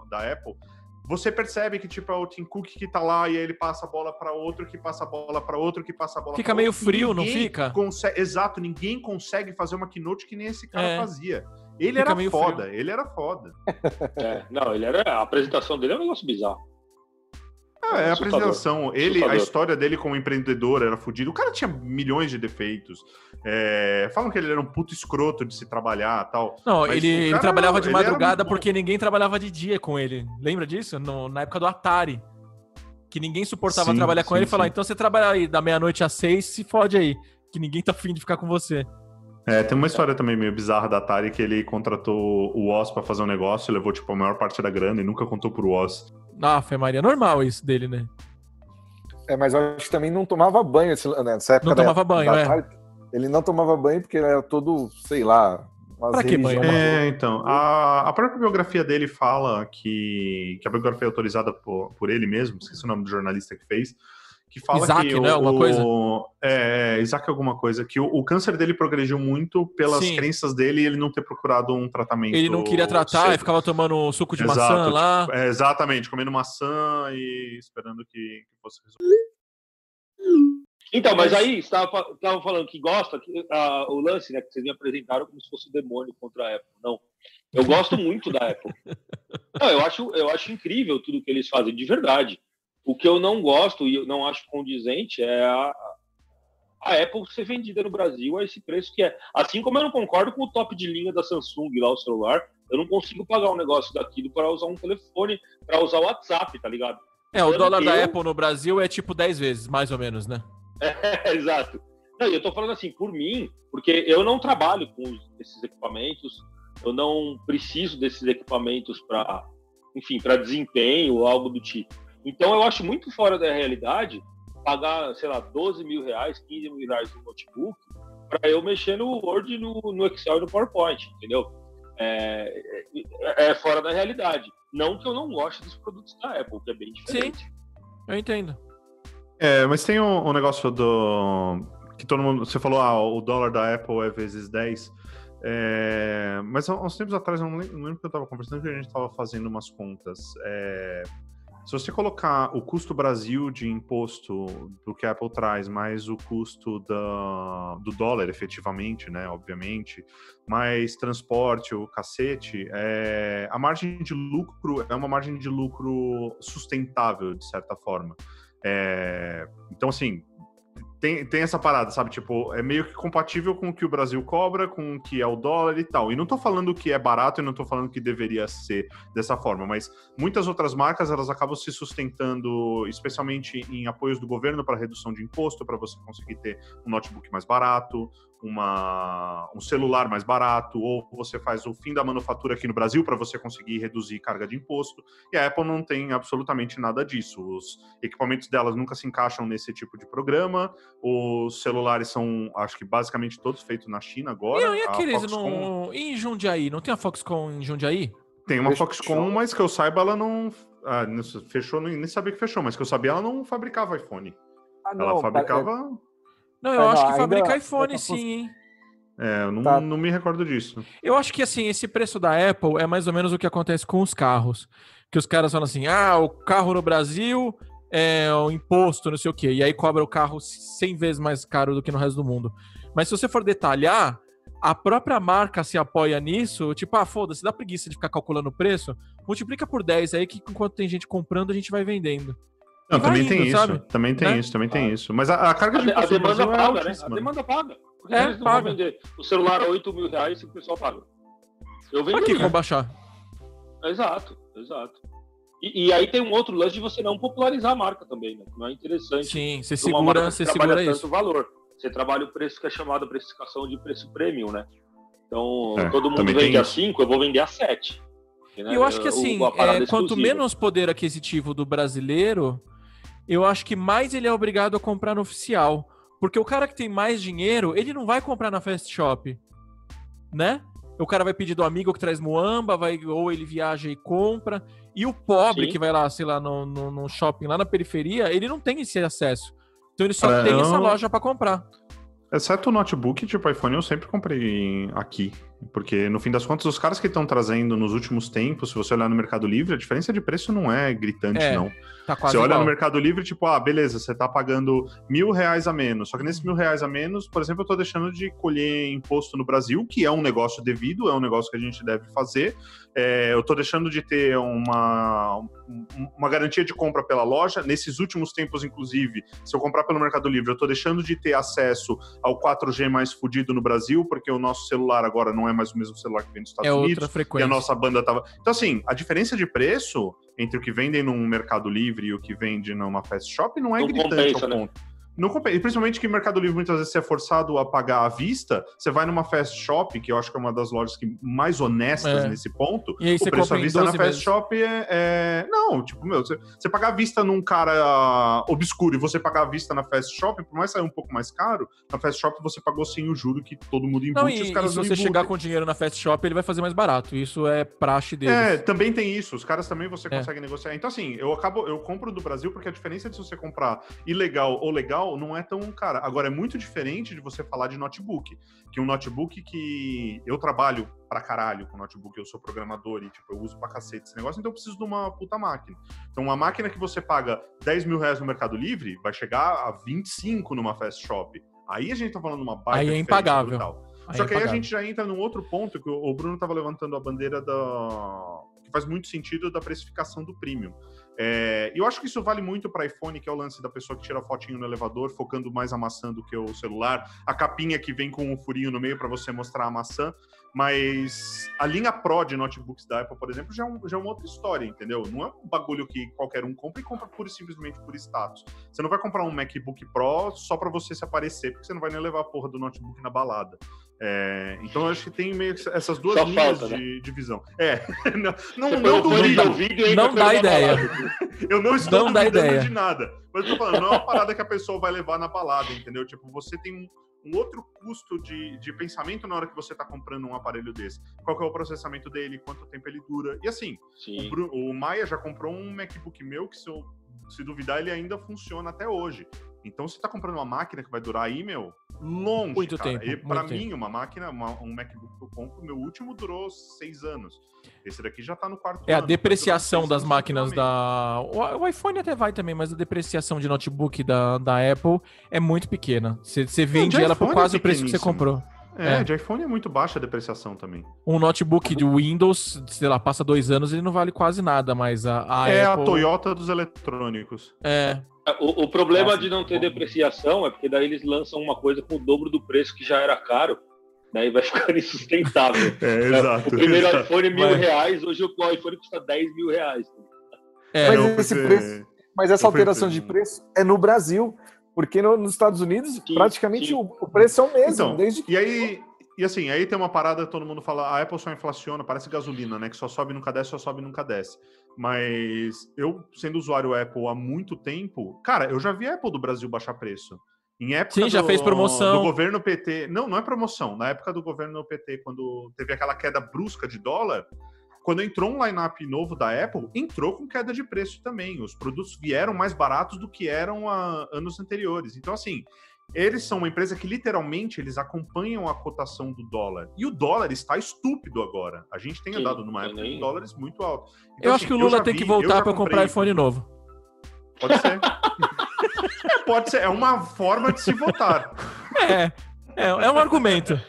da Apple, você percebe que, tipo, é o Tim Cook que tá lá, e aí ele passa a bola para outro, que passa a bola para outro, que passa a bola Fica meio frio, não fica? Exato, ninguém consegue fazer uma keynote que nem esse cara fazia. Ele era foda, ele era foda. A apresentação dele é um negócio bizarro. A apresentação, a história dele como empreendedor era fodida. O cara tinha milhões de defeitos. Falam que ele era um puto escroto de se trabalhar e tal. Não, ele trabalhava de madrugada porque ninguém trabalhava de dia com ele. Lembra disso? Na época do Atari. Que ninguém suportava Sim, trabalhar com sim, ele e falar, sim. então você trabalha aí da meia-noite às 6, se fode aí. Que ninguém tá afim de ficar com você. Tem uma história também meio bizarra da Atari que ele contratou o Woz pra fazer um negócio, levou, tipo, a maior parte da grana e nunca contou pro Woz. Ah, foi Maria, normal isso dele, né? Mas eu acho que também não tomava banho nessa época. Não tomava banho, Atari. Ele não tomava banho porque ele era todo, sei lá... Pra que banho? Então, a própria biografia dele fala que a biografia é autorizada por ele mesmo, esqueci o nome do jornalista que fez, que fala Isaac, que né? Alguma coisa? Isaac alguma coisa, que o câncer dele progrediu muito pelas Sim. crenças dele e ele não ter procurado um tratamento. Ele não queria tratar cedo. e ficava tomando suco de Exato, maçã lá. tipo, exatamente, comendo maçã e esperando que fosse resolvido. Então, mas aí, você estava falando que gosta, o lance, né, que vocês me apresentaram como se fosse um demônio contra a Apple. Não, eu gosto muito da Apple. Não, eu acho incrível tudo que eles fazem, de verdade. O que eu não gosto e eu não acho condizente é a Apple ser vendida no Brasil a esse preço que é. Assim como eu não concordo com o top de linha da Samsung lá, o celular, eu não consigo pagar um negócio daquilo para usar um telefone, para usar o WhatsApp, tá ligado? O dólar da Apple no Brasil é tipo 10 vezes, mais ou menos, né? Exato. Não, eu tô falando assim, por mim, porque eu não trabalho com esses equipamentos, eu não preciso desses equipamentos para, enfim, para desempenho ou algo do tipo. Então eu acho muito fora da realidade pagar, sei lá, 12 mil reais, 15 mil reais no notebook para eu mexer no Word, no Excel e no PowerPoint, entendeu? É fora da realidade. Não que eu não goste dos produtos da Apple, que é bem diferente. Sim, eu entendo. Mas tem um negócio que todo mundo... Você falou, o dólar da Apple é vezes 10. Mas há uns tempos atrás, eu não lembro que eu estava conversando, que a gente estava fazendo umas contas. Se você colocar o custo Brasil de imposto do que a Apple traz, mais o custo do dólar, efetivamente, né, obviamente, mais transporte, o cacete, a margem de lucro é uma margem de lucro sustentável, de certa forma. Então, assim, tem essa parada, sabe? Tipo, é meio que compatível com o que o Brasil cobra, com o que é o dólar e tal. E não tô falando que é barato e não tô falando que deveria ser dessa forma, mas muitas outras marcas, elas acabam se sustentando, especialmente em apoios do governo para redução de imposto, para você conseguir ter um notebook mais barato, um celular mais barato, ou você faz o fim da manufatura aqui no Brasil para você conseguir reduzir carga de imposto. E a Apple não tem absolutamente nada disso. Os equipamentos delas nunca se encaixam nesse tipo de programa. Os celulares são, acho que basicamente todos feitos na China agora. E aqueles em Jundiaí? Não tem a Foxconn em Jundiaí? Tem uma Foxconn, mas que eu saiba, ela não... fechou, nem sabia que fechou, mas que eu sabia, ela não fabricava iPhone. Ela fabricava... Não, eu acho que fabrica iPhone sim, hein? Eu não me recordo disso. Eu acho que, assim, esse preço da Apple é mais ou menos o que acontece com os carros. Que os caras falam assim, o carro no Brasil é o imposto, não sei o quê. E aí cobra o carro 100 vezes mais caro do que no resto do mundo. Mas se você for detalhar, a própria marca se apoia nisso. Tipo, foda-se, dá preguiça de ficar calculando o preço. Multiplica por 10 aí que enquanto tem gente comprando, a gente vai vendendo. Não, também tem isso, sabe? Também tem isso. Mas a carga de imposto a demanda paga, né? A demanda paga. Porque eles não vão vender o celular a 8 mil reais se o pessoal paga. Eu venderia. Pra que vão baixar? Exato. E aí tem um outro lance de você não popularizar a marca também, né? Não é interessante. Sim, você segura isso. Valor. Você trabalha o preço que é chamado precificação de preço premium, né? Então, todo mundo também vende a 5, eu vou vender a 7. Né? Eu acho que assim, quanto menos poder aquisitivo do brasileiro, eu acho que mais ele é obrigado a comprar no oficial. Porque o cara que tem mais dinheiro, ele não vai comprar na Fast Shop, né? O cara vai pedir do amigo que traz muamba, ou ele viaja e compra. E o pobre que vai lá, sei lá, no shopping lá na periferia, ele não tem esse acesso. Então ele só tem essa loja para comprar. Exceto o notebook, tipo iPhone, eu sempre comprei aqui. Porque, no fim das contas, os caras que estão trazendo nos últimos tempos, se você olhar no Mercado Livre, a diferença de preço não é gritante, não. Tá quase você olha igual. no Mercado Livre, tipo, beleza, você tá pagando R$1.000 a menos. Só que nesses R$1.000 a menos, por exemplo, eu tô deixando de colher imposto no Brasil, que é um negócio devido, é um negócio que a gente deve fazer. Eu tô deixando de ter uma garantia de compra pela loja. Nesses últimos tempos, inclusive, se eu comprar pelo Mercado Livre, eu tô deixando de ter acesso ao 4G mais fudido no Brasil, porque o nosso celular agora não é mais o mesmo celular que vem dos Estados Unidos. Outra frequência. E a nossa banda tava... Então, assim, a diferença de preço entre o que vendem num Mercado Livre e o que vende numa Fast Shop não é Não gritante compensa, ao ponto. Não compensa. E principalmente que no Mercado Livre, muitas vezes, você é forçado a pagar à vista. Você vai numa Fast Shop, que eu acho que é uma das lojas mais honestas nesse ponto. E aí você o preço compra à em vista na 12 Fast meses. Shop Não, tipo, você pagar à vista num cara obscuro e você pagar à vista na Fast Shop, por mais sair um pouco mais caro, na Fast Shop você pagou sem o juro que todo mundo embute. Não, E os e caras se não você embutem. chegar com dinheiro na Fast Shop, ele vai fazer mais barato. Isso é praxe deles. Também tem isso. Os caras também você consegue negociar. Então, assim, eu compro do Brasil porque a diferença de se você comprar ilegal ou legal não é tão cara. Agora, é muito diferente de você falar de notebook. Que um notebook que eu trabalho pra caralho com notebook, eu sou programador e, tipo, eu uso pra cacete esse negócio, então eu preciso de uma puta máquina. Então, uma máquina que você paga 10 mil reais no Mercado Livre vai chegar a 25 numa Fast Shop. Aí a gente tá falando de uma baita Aí é diferença impagável. brutal. Aí Só é que aí a impagável. gente já entra num outro ponto que o Bruno estava levantando a bandeira que faz muito sentido da precificação do premium. E eu acho que isso vale muito para iPhone, que é o lance da pessoa que tira a fotinho no elevador, focando mais a maçã do que o celular, a capinha que vem com um furinho no meio para você mostrar a maçã. Mas a linha Pro de notebooks da Apple, por exemplo, já é uma outra história, entendeu? Não é um bagulho que qualquer um compra e compra pura e simplesmente por status. Você não vai comprar um MacBook Pro só para você se aparecer, porque você não vai nem levar a porra do notebook na balada. Então eu acho que tem meio que essas duas Só linhas falta, de visão. Não Você põe o fone de duvido. ouvido e Não entra dá pela ideia. balada. Eu não estou Não dá duvidando ideia. de nada. Mas eu tô falando, não é uma parada que a pessoa vai levar na balada, entendeu? Tipo, você tem um outro custo de pensamento na hora que você tá comprando um aparelho desse. Qual que é o processamento dele, quanto tempo ele dura. E assim, Sim. o Maia já comprou um MacBook meu que, se duvidar, ele ainda funciona até hoje. Então, você tá comprando uma máquina que vai durar aí, longe, Muito cara. tempo, E pra muito mim, tempo. uma máquina, um MacBook que eu compro, meu último durou 6 anos. Esse daqui já tá no quarto É a ano, depreciação vai durar 6 das anos máquinas tranquilamente. O iPhone até vai também, mas a depreciação de notebook da Apple é muito pequena. Você vende de ela por iPhone quase é o preço que você pequeníssimo. comprou. De iPhone é muito baixa a depreciação também. Um notebook de Windows, sei lá, passa 2 anos, ele não vale quase nada, mas a É Apple... a Toyota dos eletrônicos. O problema Nossa, de não ter depreciação é porque daí eles lançam uma coisa com o dobro do preço que já era caro, daí vai ficar insustentável. Exato. O primeiro exato. iPhone é Vai. R$1.000, hoje o iPhone custa R$10 mil. Mas Eu esse fui ver- preço, mas essa eu fui alteração ver de um- preço é no Brasil, porque nos Estados Unidos Sim, praticamente sim. o preço é o mesmo, Então, desde que e assim, aí tem uma parada, todo mundo fala, a Apple só inflaciona, parece gasolina, né? Que só sobe, nunca desce, só sobe, nunca desce. Mas eu, sendo usuário Apple há muito tempo, cara, eu já vi a Apple do Brasil baixar preço. Em época Sim, já fez promoção. do governo PT. Não é promoção. Na época do governo PT, quando teve aquela queda brusca de dólar, quando entrou um line-up novo da Apple, entrou com queda de preço também. Os produtos vieram mais baratos do que eram há anos anteriores. Então, assim, eles são uma empresa que literalmente eles acompanham a cotação do dólar. E o dólar está estúpido agora. A gente tem Sim, andado numa época nem- de dólares muito altos. Então, Eu acho assim, que o Lula já tem que eu voltar já para comprar comprei iPhone novo. Pode ser. Pode ser. É uma forma de se votar. É um argumento.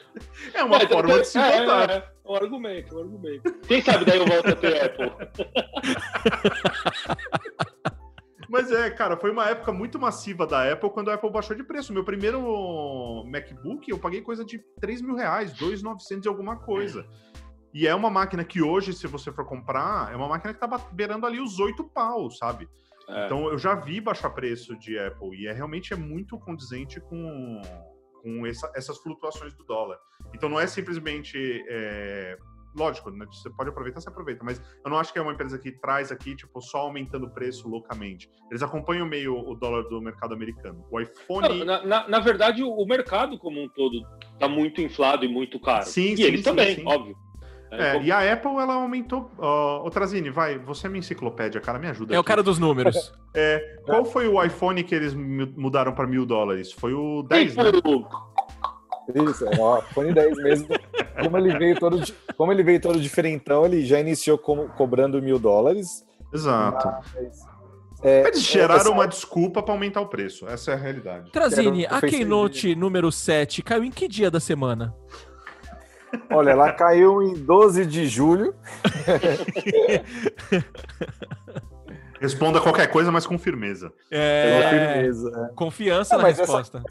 É uma forma de se votar. É um argumento. Quem sabe daí eu volto a ter Apple. Mas cara, foi uma época muito massiva da Apple quando a Apple baixou de preço. Meu primeiro MacBook eu paguei coisa de R$3 mil, 2.900 e alguma coisa. E é uma máquina que hoje, se você for comprar, é uma máquina que tá beirando ali os 8 pau, sabe? Então eu já vi baixar preço de Apple e realmente é muito condizente com essas flutuações do dólar. Então não é simplesmente... Lógico, né? Você pode aproveitar, você aproveita, mas eu não acho que é uma empresa que traz aqui, tipo, só aumentando o preço loucamente. Eles acompanham meio o dólar do mercado americano. O iPhone... Na verdade, o mercado como um todo tá muito inflado e muito caro. Sim, e sim, eles sim, também, sim. óbvio. E a Apple, ela aumentou... Ô, Trazini, vai, você é minha enciclopédia, cara, me ajuda É o aqui. cara dos números. Qual foi o iPhone que eles mudaram para $1.000? Foi o 10, né? isso, o iPhone 10 mesmo. Como ele veio todo diferentão, ele já iniciou cobrando $1.000. Exato. Mas, Eles geraram uma desculpa para aumentar o preço. Essa é a realidade. Trazini, Quero a o Face Keynote número 7 caiu em que dia da semana? Olha, ela caiu em 12 de julho. Responda qualquer coisa, mas com firmeza. Firmeza. Confiança na Mas resposta.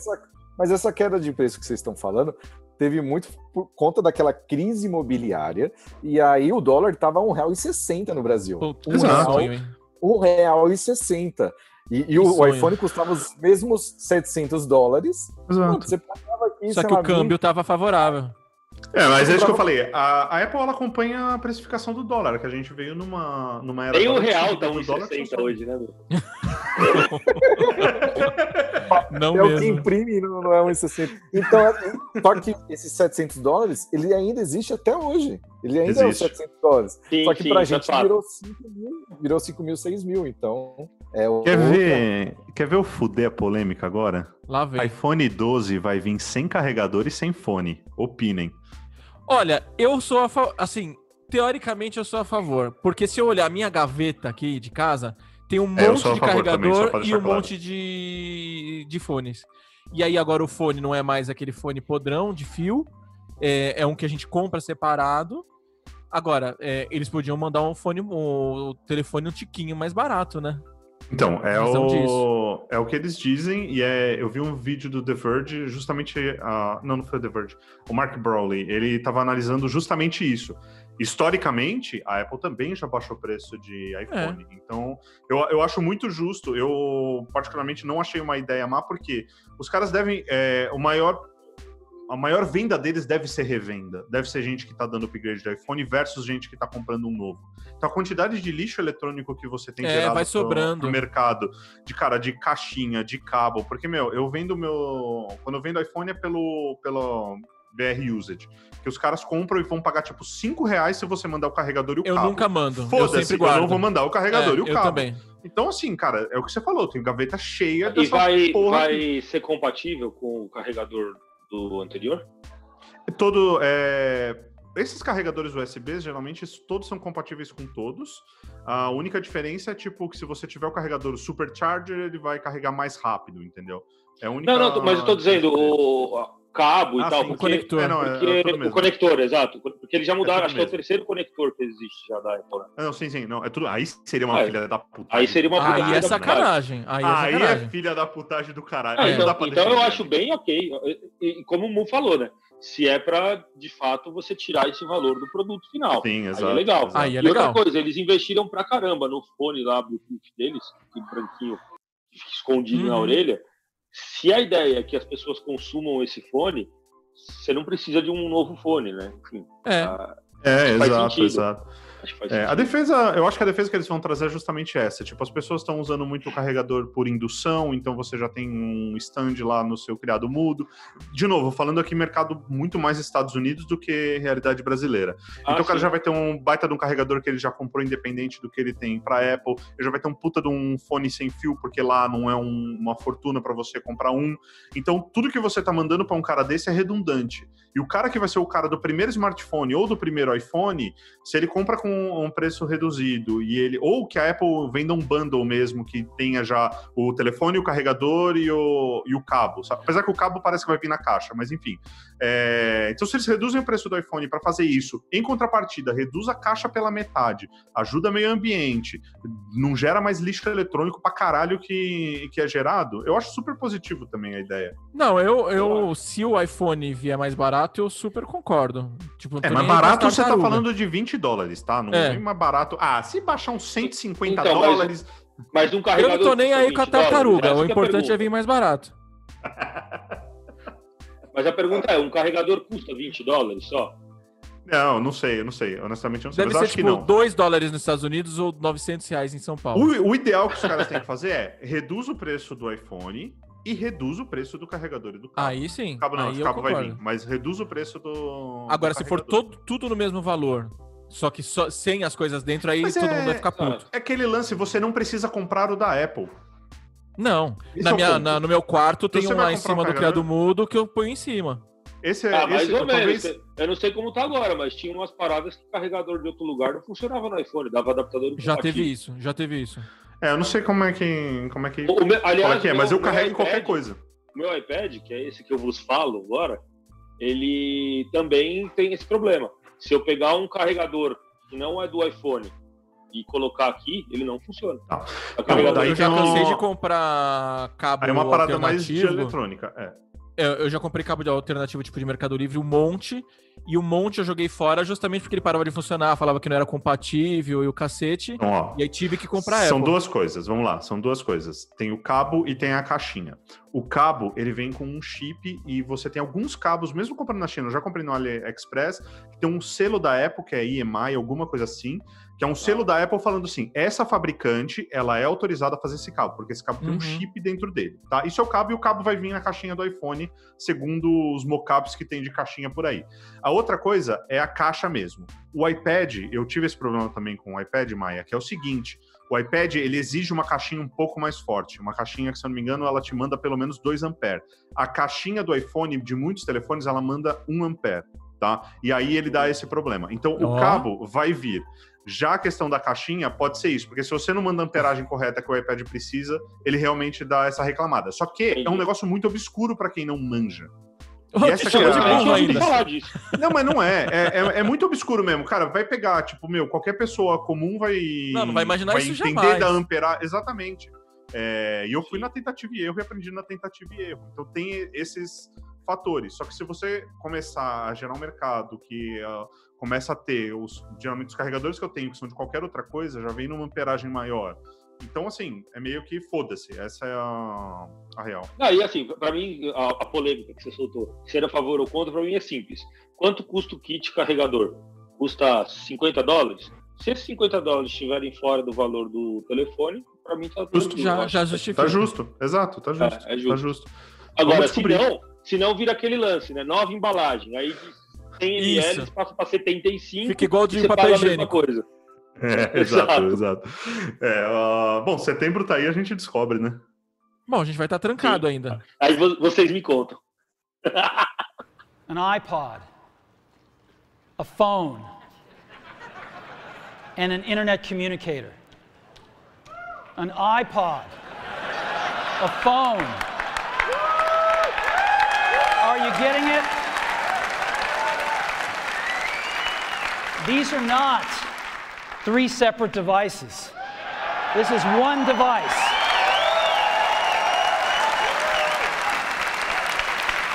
Mas essa queda de preço que vocês estão falando teve muito por conta daquela crise imobiliária, e aí o dólar estava R$1,60 no Brasil. R$1,60. E o iPhone custava os mesmos $700. Exato. Você pagava aqui, só que o câmbio estava favorável. Mas é isso que eu falei. A Apple ela acompanha a precificação do dólar, que a gente veio numa era. Nem o real tá 1,60 hoje, né, meu? Não é mesmo. O que imprime, não é 1,60. Então, só que esses $700, ele ainda existe até hoje. Ele ainda existe. É os $700. Sim, só que pra gente fato. virou 5 mil, 6 mil. Então, Quer ver o fuder a polêmica agora? Lá vem. iPhone 12 vai vir sem carregador e sem fone. Opinem. Olha, eu sou a favor, assim, teoricamente eu sou a favor, porque se eu olhar a minha gaveta aqui de casa, tem um monte de carregador também, e um monte de fones. E aí agora o fone não é mais aquele fone podrão de fio, é um que a gente compra separado. Agora, eles podiam mandar o telefone um tiquinho mais barato, né? Então, é o que eles dizem, e eu vi um vídeo do The Verge, justamente, não foi o The Verge, o Mark Browley, ele estava analisando justamente isso. Historicamente, a Apple também já baixou o preço de iPhone, então eu acho muito justo, eu particularmente não achei uma ideia má, porque os caras devem, a maior venda deles deve ser revenda. Deve ser gente que está dando upgrade de iPhone versus gente que está comprando um novo. Então a quantidade de lixo eletrônico que você tem gerado vai sobrando no mercado, de caixinha, de cabo, porque, eu vendo quando eu vendo iPhone é pelo BR Usage, que os caras compram e vão pagar tipo R$5 se você mandar o carregador e o cabo. Eu nunca mando, Foda-se, eu sempre guardo. Eu não vou mandar o carregador e o cabo. Eu também. Então, assim, cara, é o que você falou, tem gaveta cheia dessa porra. Vai ser compatível com o carregador do anterior? Esses carregadores USB, geralmente, todos são compatíveis com todos. A única diferença é, tipo, que se você tiver o carregador Supercharger, ele vai carregar mais rápido, entendeu? É a única... Não, mas eu tô dizendo, o cabo e tal, sim, o conector. O conector, exato. Porque eles já mudaram, acho que é o terceiro conector que existe já da Apple. Não, sim, não, é tudo. Aí seria uma filha da puta. Aí seria uma puta. Aí é sacanagem. Aí é filha da putagem do caralho. Então eu acho bem ok. E como o Mu falou, né? Se é pra, de fato, você tirar esse valor do produto final. Sim, exato. Aí é legal. Aí é e legal. outra coisa, eles investiram pra caramba no fone lá, Bluetooth deles, aquele branquinho escondido na orelha. Se a ideia é que as pessoas consumam esse fone, você não precisa de um novo fone, né? Enfim, exato. A defesa, eu acho que a defesa que eles vão trazer é justamente essa. Tipo, as pessoas estão usando muito o carregador por indução, então você já tem um stand lá no seu criado mudo. De novo, falando aqui mercado muito mais Estados Unidos do que realidade brasileira. Então o cara já vai ter um baita de um carregador que ele já comprou independente do que ele tem para Apple. Ele já vai ter um puta de um fone sem fio, porque lá não é uma fortuna para você comprar um. Então tudo que você tá mandando para um cara desse é redundante. E o cara que vai ser o cara do primeiro smartphone ou do primeiro iPhone, se ele compra com um preço reduzido ou que a Apple venda um bundle mesmo que tenha já o telefone, o carregador e o cabo, sabe? Apesar que o cabo parece que vai vir na caixa, mas enfim. Então se eles reduzem o preço do iPhone para fazer isso, em contrapartida, reduz a caixa pela metade, ajuda o meio ambiente, não gera mais lixo eletrônico pra caralho que é gerado, eu acho super positivo também a ideia. Não, se o iPhone vier mais barato, eu super concordo. Tipo, mas barato você tá falando de $20, tá? Não é mais barato. Se baixar uns $150... Mas um carregador... Eu não tô nem aí com a tartaruga, o importante é vir mais barato. Mas a pergunta é, um carregador custa $20 só? Não sei. Honestamente, não sei. Deve mas ser tipo $2 nos Estados Unidos ou R$900 em São Paulo. O ideal que os caras têm que fazer é reduz o preço do iPhone e reduz o preço do carregador e do cabo. Aí sim. O cabo vai vir, mas reduz o preço Agora, do se for tudo no mesmo valor, só que sem as coisas dentro, aí todo mundo vai ficar puto. É aquele lance, você não precisa comprar o da Apple. Não. No meu quarto tem um lá em cima do criado mudo que eu ponho em cima. Mais ou menos. Eu não sei como tá agora, mas tinha umas paradas que o carregador de outro lugar não funcionava no iPhone, dava adaptador. Já teve isso. Eu não sei como é que aliás, mas eu carrego em qualquer coisa. O meu iPad, que é esse que eu vos falo agora, ele também tem esse problema. Se eu pegar um carregador que não é do iPhone e colocar aqui, ele não funciona. Eu já cansei de comprar cabo alternativo. Aí uma parada mais de eletrônica, Eu já comprei cabo de alternativo tipo de Mercado Livre, um monte, e um monte eu joguei fora justamente porque ele parava de funcionar, falava que não era compatível e o cacete, Então, ó, e aí tive que comprar são Apple. duas coisas, vamos lá, são duas coisas. Tem o cabo e tem a caixinha. O cabo, ele vem com um chip e você tem alguns cabos, mesmo comprando na China, eu já comprei no AliExpress, que tem um selo da Apple, que é EMI, alguma coisa assim, que é um selo da Apple falando assim, essa fabricante, ela é autorizada a fazer esse cabo, porque esse cabo tem um chip dentro dele, tá? Isso é o cabo, e o cabo vai vir na caixinha do iPhone, segundo os mockups que tem de caixinha por aí. A outra coisa é a caixa mesmo. O iPad, eu tive esse problema também com o iPad, Maia, que é o seguinte, o iPad, ele exige uma caixinha um pouco mais forte, uma caixinha que, se eu não me engano, ela te manda pelo menos 2 ampere. A caixinha do iPhone, de muitos telefones, ela manda 1 ampere, tá? E aí ele dá esse problema. Então, o cabo vai vir. Já a questão da caixinha pode ser isso, porque se você não manda a amperagem correta que o iPad precisa, ele realmente dá essa reclamada. Só que é um negócio muito obscuro para quem não manja. E essa que é falar disso. Não, mas não é. É muito obscuro mesmo. Cara, vai pegar, tipo, qualquer pessoa comum vai... Não vai imaginar isso entender jamais. da amperagem. Exatamente. E eu fui na tentativa e erro e aprendi na tentativa e erro. Então tem esses fatores. Só que se você começar a gerar um mercado que começa a ter, geralmente os carregadores que eu tenho, que são de qualquer outra coisa, já vem numa amperagem maior. Então, assim, é meio que foda-se. Essa é a real. E assim, pra mim, a polêmica que você soltou, ser a favor ou contra, pra mim é simples. Quanto custa o kit carregador? Custa $50? Se esses $50 estiverem fora do valor do telefone, pra mim tá justo. Já justifica. Tá justo, exato, tá justo. É justo. Tá justo. Agora, se não vira aquele lance, né? Nova embalagem. Aí de 100 ml passa pra 75. Fica igual de papel higiênico. Coisa. Exato. Bom, setembro tá aí, a gente descobre, né? Bom, a gente vai estar trancado ainda. Aí vocês me contam. An iPod, a phone, and an internet communicator. An iPod, a phone. Are you getting it? These are not 3 separate devices. This is one device.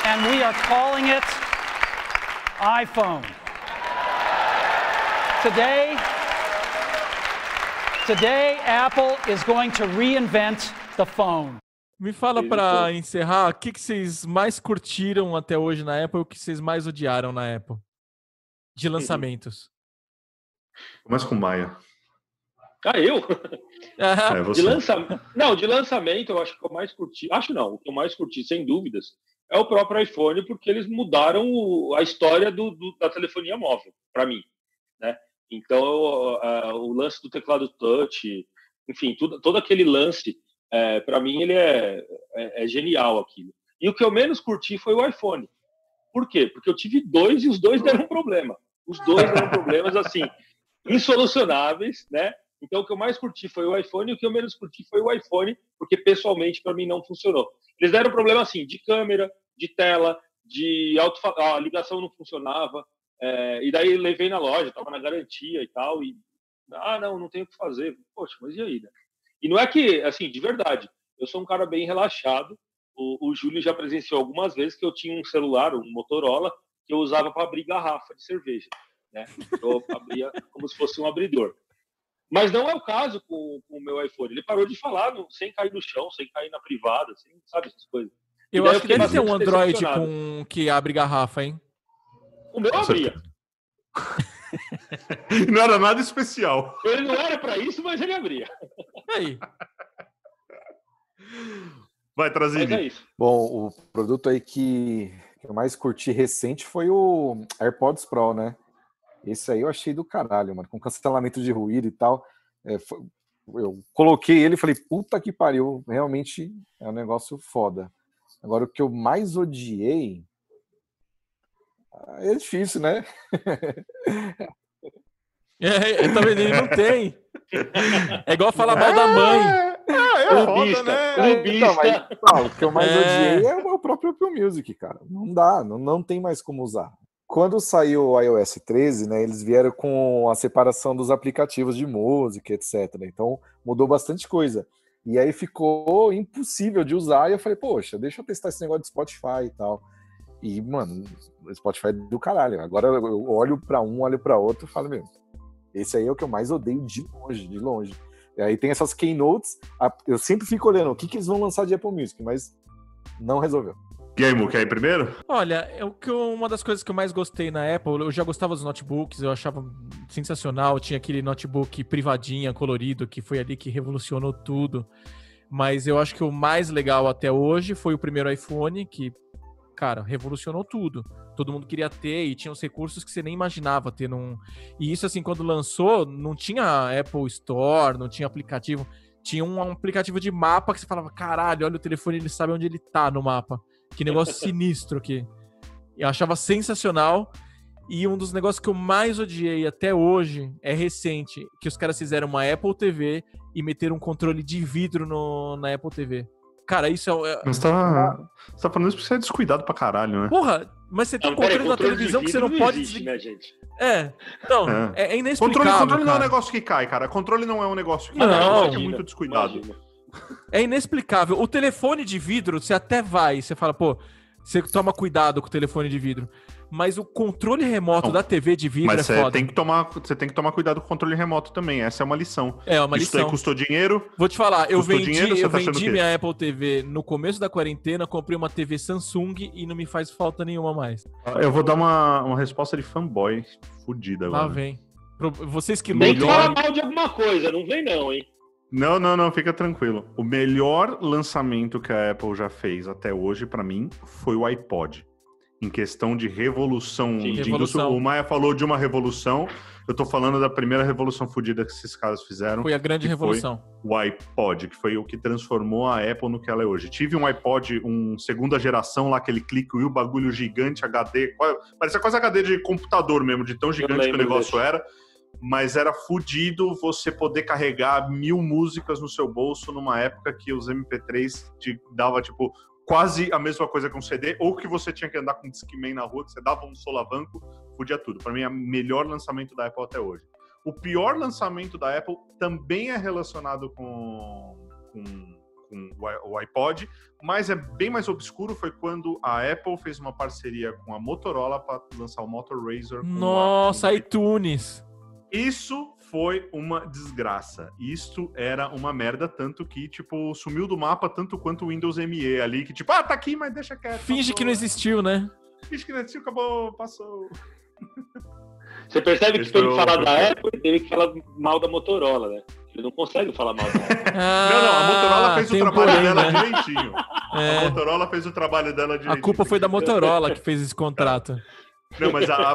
And we are calling it iPhone. Today, Apple is going to reinvent the phone. Me fala pra encerrar, o que vocês mais curtiram até hoje na Apple e o que vocês mais odiaram na Apple? De lançamentos. Começa com Maia. Eu? Você. De lançamento, eu acho que o que eu mais curti... o que eu mais curti, sem dúvidas, é o próprio iPhone, porque eles mudaram a história da telefonia móvel, para mim, né? Então, o lance do teclado touch, enfim, todo aquele lance, para mim, ele é genial aquilo. E o que eu menos curti foi o iPhone. Por quê? Porque eu tive 2 e os 2 deram problema. Os 2 deram problemas, assim, insolucionáveis, né? Então, o que eu mais curti foi o iPhone e o que eu menos curti foi o iPhone, porque, pessoalmente, para mim, não funcionou. Eles deram problema, assim, de câmera, de tela, a ligação não funcionava, e daí eu levei na loja, estava na garantia e tal, e, não tem o que fazer. Poxa, mas e aí, né? E não é que, assim, de verdade, eu sou um cara bem relaxado, o Júlio já presenciou algumas vezes que eu tinha um celular, um Motorola, que eu usava para abrir garrafa de cerveja, né? Eu abria como se fosse um abridor. Mas não é o caso com o meu iPhone. Ele parou de falar sem cair no chão, sem cair na privada, sabe essas coisas. Eu acho que deve ter um Android que abre garrafa, hein? O meu abria. Não era nada especial. Ele não era para isso, mas ele abria. Aí. Vai, Trazini. Mas é isso. Bom, o produto aí que eu mais curti recente foi o AirPods Pro, né? Esse aí eu achei do caralho, mano. Com cancelamento de ruído e tal. Eu coloquei ele e falei, puta que pariu. Realmente é um negócio foda. Agora, o que eu mais odiei... É difícil, né? Tá vendo? Ele não tem. É igual falar mal da mãe. Foda, né? O que eu mais odiei é o próprio Apple Music, cara. Não dá, não tem mais como usar. Quando saiu o iOS 13, né, eles vieram com a separação dos aplicativos de música, etc. Então, mudou bastante coisa. E aí ficou impossível de usar. E eu falei, poxa, deixa eu testar esse negócio de Spotify e tal. E, mano, o Spotify é do caralho. Agora eu olho pra um, olho pra outro e falo, meu, esse aí é o que eu mais odeio de longe, de longe. E aí tem essas keynotes, eu sempre fico olhando o que eles vão lançar de Apple Music, mas não resolveu. E aí, Mu, quer ir primeiro? Olha, uma das coisas que eu mais gostei na Apple, eu já gostava dos notebooks, eu achava sensacional, tinha aquele notebook privadinha, colorido, que foi ali que revolucionou tudo. Mas eu acho que o mais legal até hoje foi o primeiro iPhone, que, cara, revolucionou tudo. Todo mundo queria ter e tinha os recursos que você nem imaginava ter num... E isso, assim, quando lançou, não tinha Apple Store, não tinha aplicativo. Tinha um aplicativo de mapa que você falava, caralho, olha o telefone, ele sabe onde ele tá no mapa. Que negócio sinistro aqui. Eu achava sensacional. E um dos negócios que eu mais odiei até hoje é recente, que os caras fizeram uma Apple TV e meteram um controle de vidro na Apple TV. Cara, isso é... Mas você tá falando isso porque você é descuidado pra caralho, né? Porra, mas você tem um controle na televisão que você não pode desligar. Né, gente? Não, é inexplicável. Controle não é um cara. negócio que cai, cara. Controle não é um negócio que Não, cai. é muito descuidado. Imagina. É inexplicável. O telefone de vidro, você até vai, você fala, pô, você toma cuidado com o telefone de vidro. Mas o controle remoto da TV de vidro mas é foda. você tem que tomar cuidado com o controle remoto também. Essa é uma lição. É uma Isso lição. daí custou dinheiro. Vou te falar, eu Custou dinheiro, você tá achando o vendi quê? minha Apple TV no começo da quarentena, comprei uma TV Samsung e não me faz falta nenhuma mais. Eu vou dar uma resposta de fanboy fudida agora. Lá vem. Vocês que Tem que lutam... falar mal de alguma coisa, não vem não, hein? Não, fica tranquilo. O melhor lançamento que a Apple já fez até hoje, pra mim, foi o iPod. Em questão de revolução Sim, de revolução. indústria. O Maia falou de uma revolução. Eu tô falando da primeira revolução fodida que esses caras fizeram. Foi a grande que revolução. Foi o iPod, que foi o que transformou a Apple no que ela é hoje. Tive um iPod, segunda geração lá, aquele clique e o bagulho gigante, HD. Parecia quase HD de computador mesmo, de tão gigante que o negócio era. Mas era fudido você poder carregar 1000 músicas no seu bolso numa época que os MP3 te dava, tipo, quase a mesma coisa que um CD, ou que você tinha que andar com um Discman na rua, que você dava um solavanco, fudia tudo. Para mim, é o melhor lançamento da Apple até hoje. O pior lançamento da Apple também é relacionado com o iPod, mas é bem mais obscuro, foi quando a Apple fez uma parceria com a Motorola para lançar o Motor Razr. Nossa, iTunes! Isso foi uma desgraça. Isto era uma merda, tanto que, tipo, sumiu do mapa tanto quanto o Windows ME ali, que tipo, tá aqui, mas deixa quieto. Finge que não existiu, né? Finge que não existiu, acabou, passou. Você percebe que Esse tem foi que o- falar da Apple e tem que falar mal da Motorola, né? Ele não consegue falar mal da Apple. Não, a Motorola fez o tem um trabalho porém, dela né? direitinho. É. A Motorola fez o trabalho dela direitinho. A culpa foi da Motorola que fez esse contrato. Não, mas a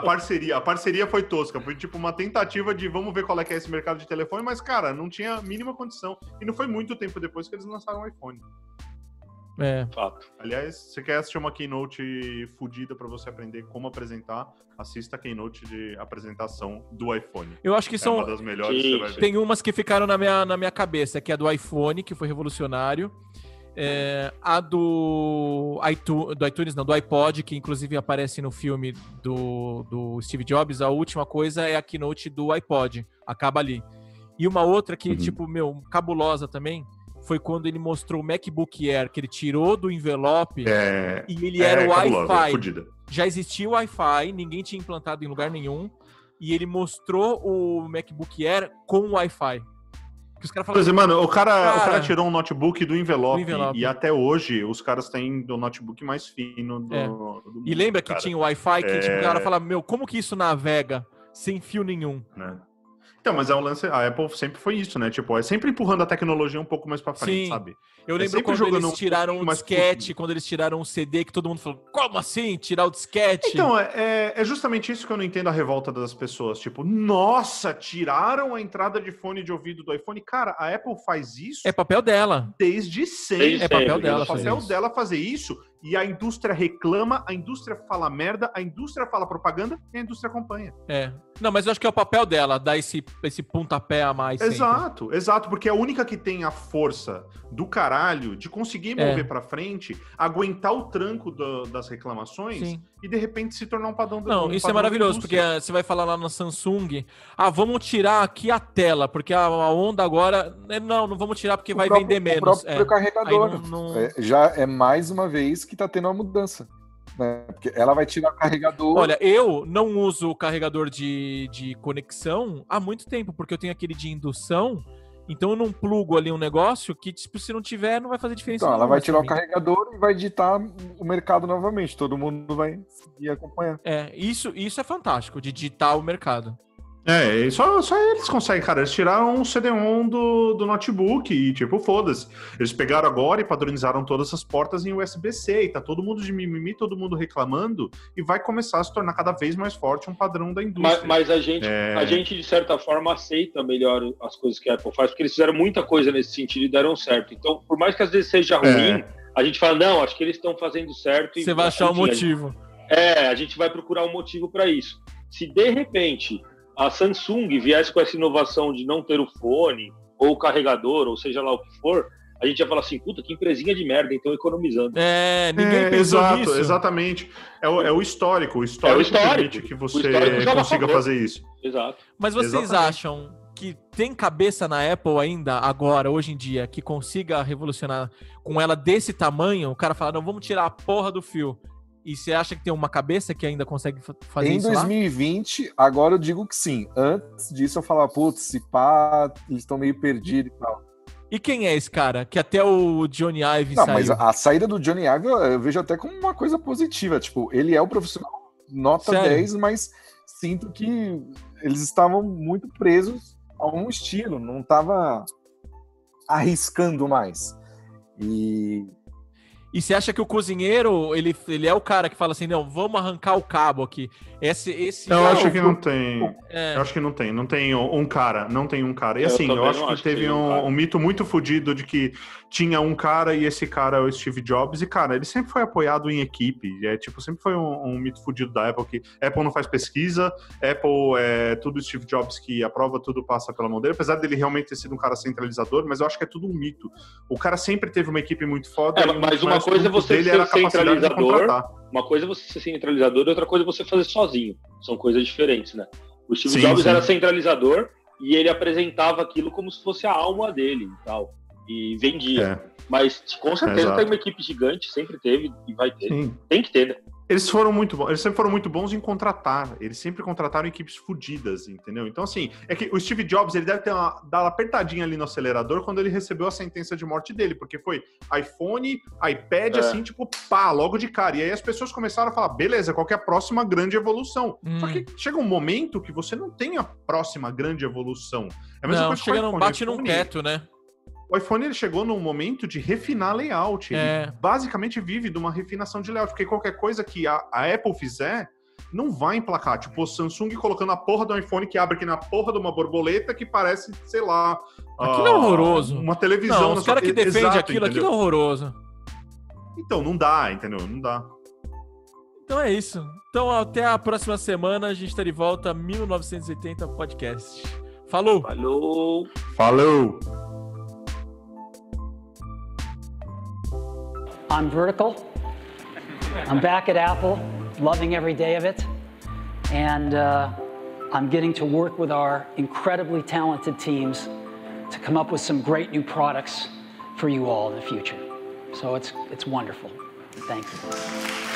parceria foi tosca. Foi tipo uma tentativa de vamos ver qual é que é esse mercado de telefone, mas, cara, não tinha a mínima condição. E não foi muito tempo depois que eles lançaram o iPhone. É. Fato. Aliás, você quer assistir uma keynote fodida pra você aprender como apresentar, assista a keynote de apresentação do iPhone. Eu acho que É uma são... das melhores que você vai ver. Tem umas que ficaram na minha cabeça, que é a do iPhone, que foi revolucionário. A do iTunes, não, do iPod, que inclusive aparece no filme do Steve Jobs. A última coisa é a keynote do iPod, acaba ali. E uma outra que, tipo, cabulosa também, foi quando ele mostrou o MacBook Air, que ele tirou do envelope e ele era o Wi-Fi. Fodida. Já existia o Wi-Fi, ninguém tinha implantado em lugar nenhum, e ele mostrou o MacBook Air com o Wi-Fi. Que os caras Por falaram, exemplo, mano, o cara tirou um notebook do envelope, Do envelope. e até hoje os caras têm o notebook mais fino do mundo. E lembra que cara, tinha o Wi-Fi, que tipo, o cara falava, meu, como que isso navega sem fio nenhum? né? Então, mas é um lance, a Apple sempre foi isso, né? Tipo, é sempre empurrando a tecnologia um pouco mais pra frente, Sim. sabe? Eu É lembro sempre quando jogando eles um tiraram pouquinho o mais disquete, fudido. quando eles tiraram o CD, que todo mundo falou, como assim tirar o disquete? Então, é justamente isso que eu não entendo a revolta das pessoas. Tipo, nossa, tiraram a entrada de fone de ouvido do iPhone. Cara, a Apple faz isso É papel dela. desde sempre. É papel Sempre, dela É fazer papel isso. dela fazer isso e a indústria reclama, a indústria fala merda, a indústria fala propaganda e a indústria acompanha. Não, mas eu acho que é o papel dela, dar esse pontapé a mais. Exato, porque é a única que tem a força do caralho de conseguir mover pra frente, aguentar o tranco das reclamações e de repente se tornar um padrão. Não, isso é maravilhoso, porque você vai falar lá na Samsung, vamos tirar aqui a tela, porque a onda agora, não vamos tirar porque vai vender menos. O próprio carregador já é mais uma vez que tá tendo uma mudança. Né? Porque ela vai tirar o carregador. Olha, eu não uso o carregador de conexão há muito tempo, porque eu tenho aquele de indução, então eu não plugo ali um negócio que, tipo, se não tiver, não vai fazer diferença. Então, ela vai tirar o carregador e vai ditar o mercado novamente. Todo mundo vai seguir acompanhando. Isso é fantástico, de ditar o mercado. Só eles conseguem, cara. Eles tiraram um CD-ROM do notebook e, tipo, foda-se. Eles pegaram agora e padronizaram todas as portas em USB-C e tá todo mundo de mimimi, todo mundo reclamando e vai começar a se tornar cada vez mais forte um padrão da indústria. Mas a gente, de certa forma, aceita melhor as coisas que a Apple faz, porque eles fizeram muita coisa nesse sentido e deram certo. Então, por mais que às vezes seja ruim, a gente fala, não, acho que eles estão fazendo certo. Você vai achar um motivo. A gente vai procurar um motivo para isso. Se, de repente, a Samsung viesse com essa inovação de não ter o fone, ou o carregador, ou seja lá o que for, a gente ia falar assim, puta, que empresinha de merda, então economizando. Ninguém pensou nisso. Exatamente. É o histórico. O histórico permite que você consiga fazer isso. Exato. Mas vocês acham que tem cabeça na Apple ainda, agora, hoje em dia, que consiga revolucionar com ela desse tamanho? O cara fala, não, vamos tirar a porra do fio. E você acha que tem uma cabeça que ainda consegue fazer isso lá? Em 2020, agora eu digo que sim. Antes disso eu falava, putz, se pá, eles estão meio perdidos e tal. E quem é esse cara? Que até o Johnny Ive saiu. Não, mas a saída do Johnny Ive eu vejo até como uma coisa positiva. Tipo, ele é o profissional nota 10, mas sinto que eles estavam muito presos a um estilo, não estava arriscando mais. E você acha que o cozinheiro, ele é o cara que fala assim, não, vamos arrancar o cabo aqui. Eu acho que não tem. Eu acho que não tem. Não tem um cara. Não tem um cara. E assim, eu acho que teve um mito muito fodido de que tinha um cara e esse cara é o Steve Jobs. E, cara, ele sempre foi apoiado em equipe. Sempre foi um mito fodido da Apple, que Apple não faz pesquisa, Apple é tudo Steve Jobs que aprova, tudo passa pela mão dele. Apesar dele realmente ter sido um cara centralizador, mas eu acho que é tudo um mito. O cara sempre teve uma equipe muito foda. Mas uma coisa é você ser centralizador, uma coisa é você ser centralizador e outra coisa é você fazer sozinho. São coisas diferentes, né? O Steve Jobs era centralizador e ele apresentava aquilo como se fosse a alma dele e tal. E vendia. Mas com certeza tem uma equipe gigante, sempre teve e vai ter. Sim. Tem que ter, né? Eles sempre foram muito bons em contratar. Eles sempre contrataram equipes fodidas, entendeu? Então, assim, é que o Steve Jobs, ele deve ter dado uma apertadinha ali no acelerador quando ele recebeu a sentença de morte dele, porque foi iPhone, iPad, assim, tipo, pá, logo de cara. E aí as pessoas começaram a falar, beleza, qual que é a próxima grande evolução? Só que chega um momento que você não tem a próxima grande evolução. É a mesma coisa chega num bate num quieto, né? O iPhone ele chegou num momento de refinar layout. Ele basicamente vive de uma refinação de layout, porque qualquer coisa que a Apple fizer não vai emplacar. Tipo, o Samsung colocando a porra do iPhone que abre aqui na porra de uma borboleta que parece, sei lá... Aquilo é horroroso. Uma televisão. Não, os caras que defendem aquilo é horroroso. Então, não dá, entendeu? Não dá. Então é isso. Então, até a próxima semana. A gente tá de volta, 1980 Podcast. Falou! Falou! I'm vertical. I'm back at Apple, loving every day of it. And I'm getting to work with our incredibly talented teams to come up with some great new products for you all in the future. So it's wonderful. Thank you.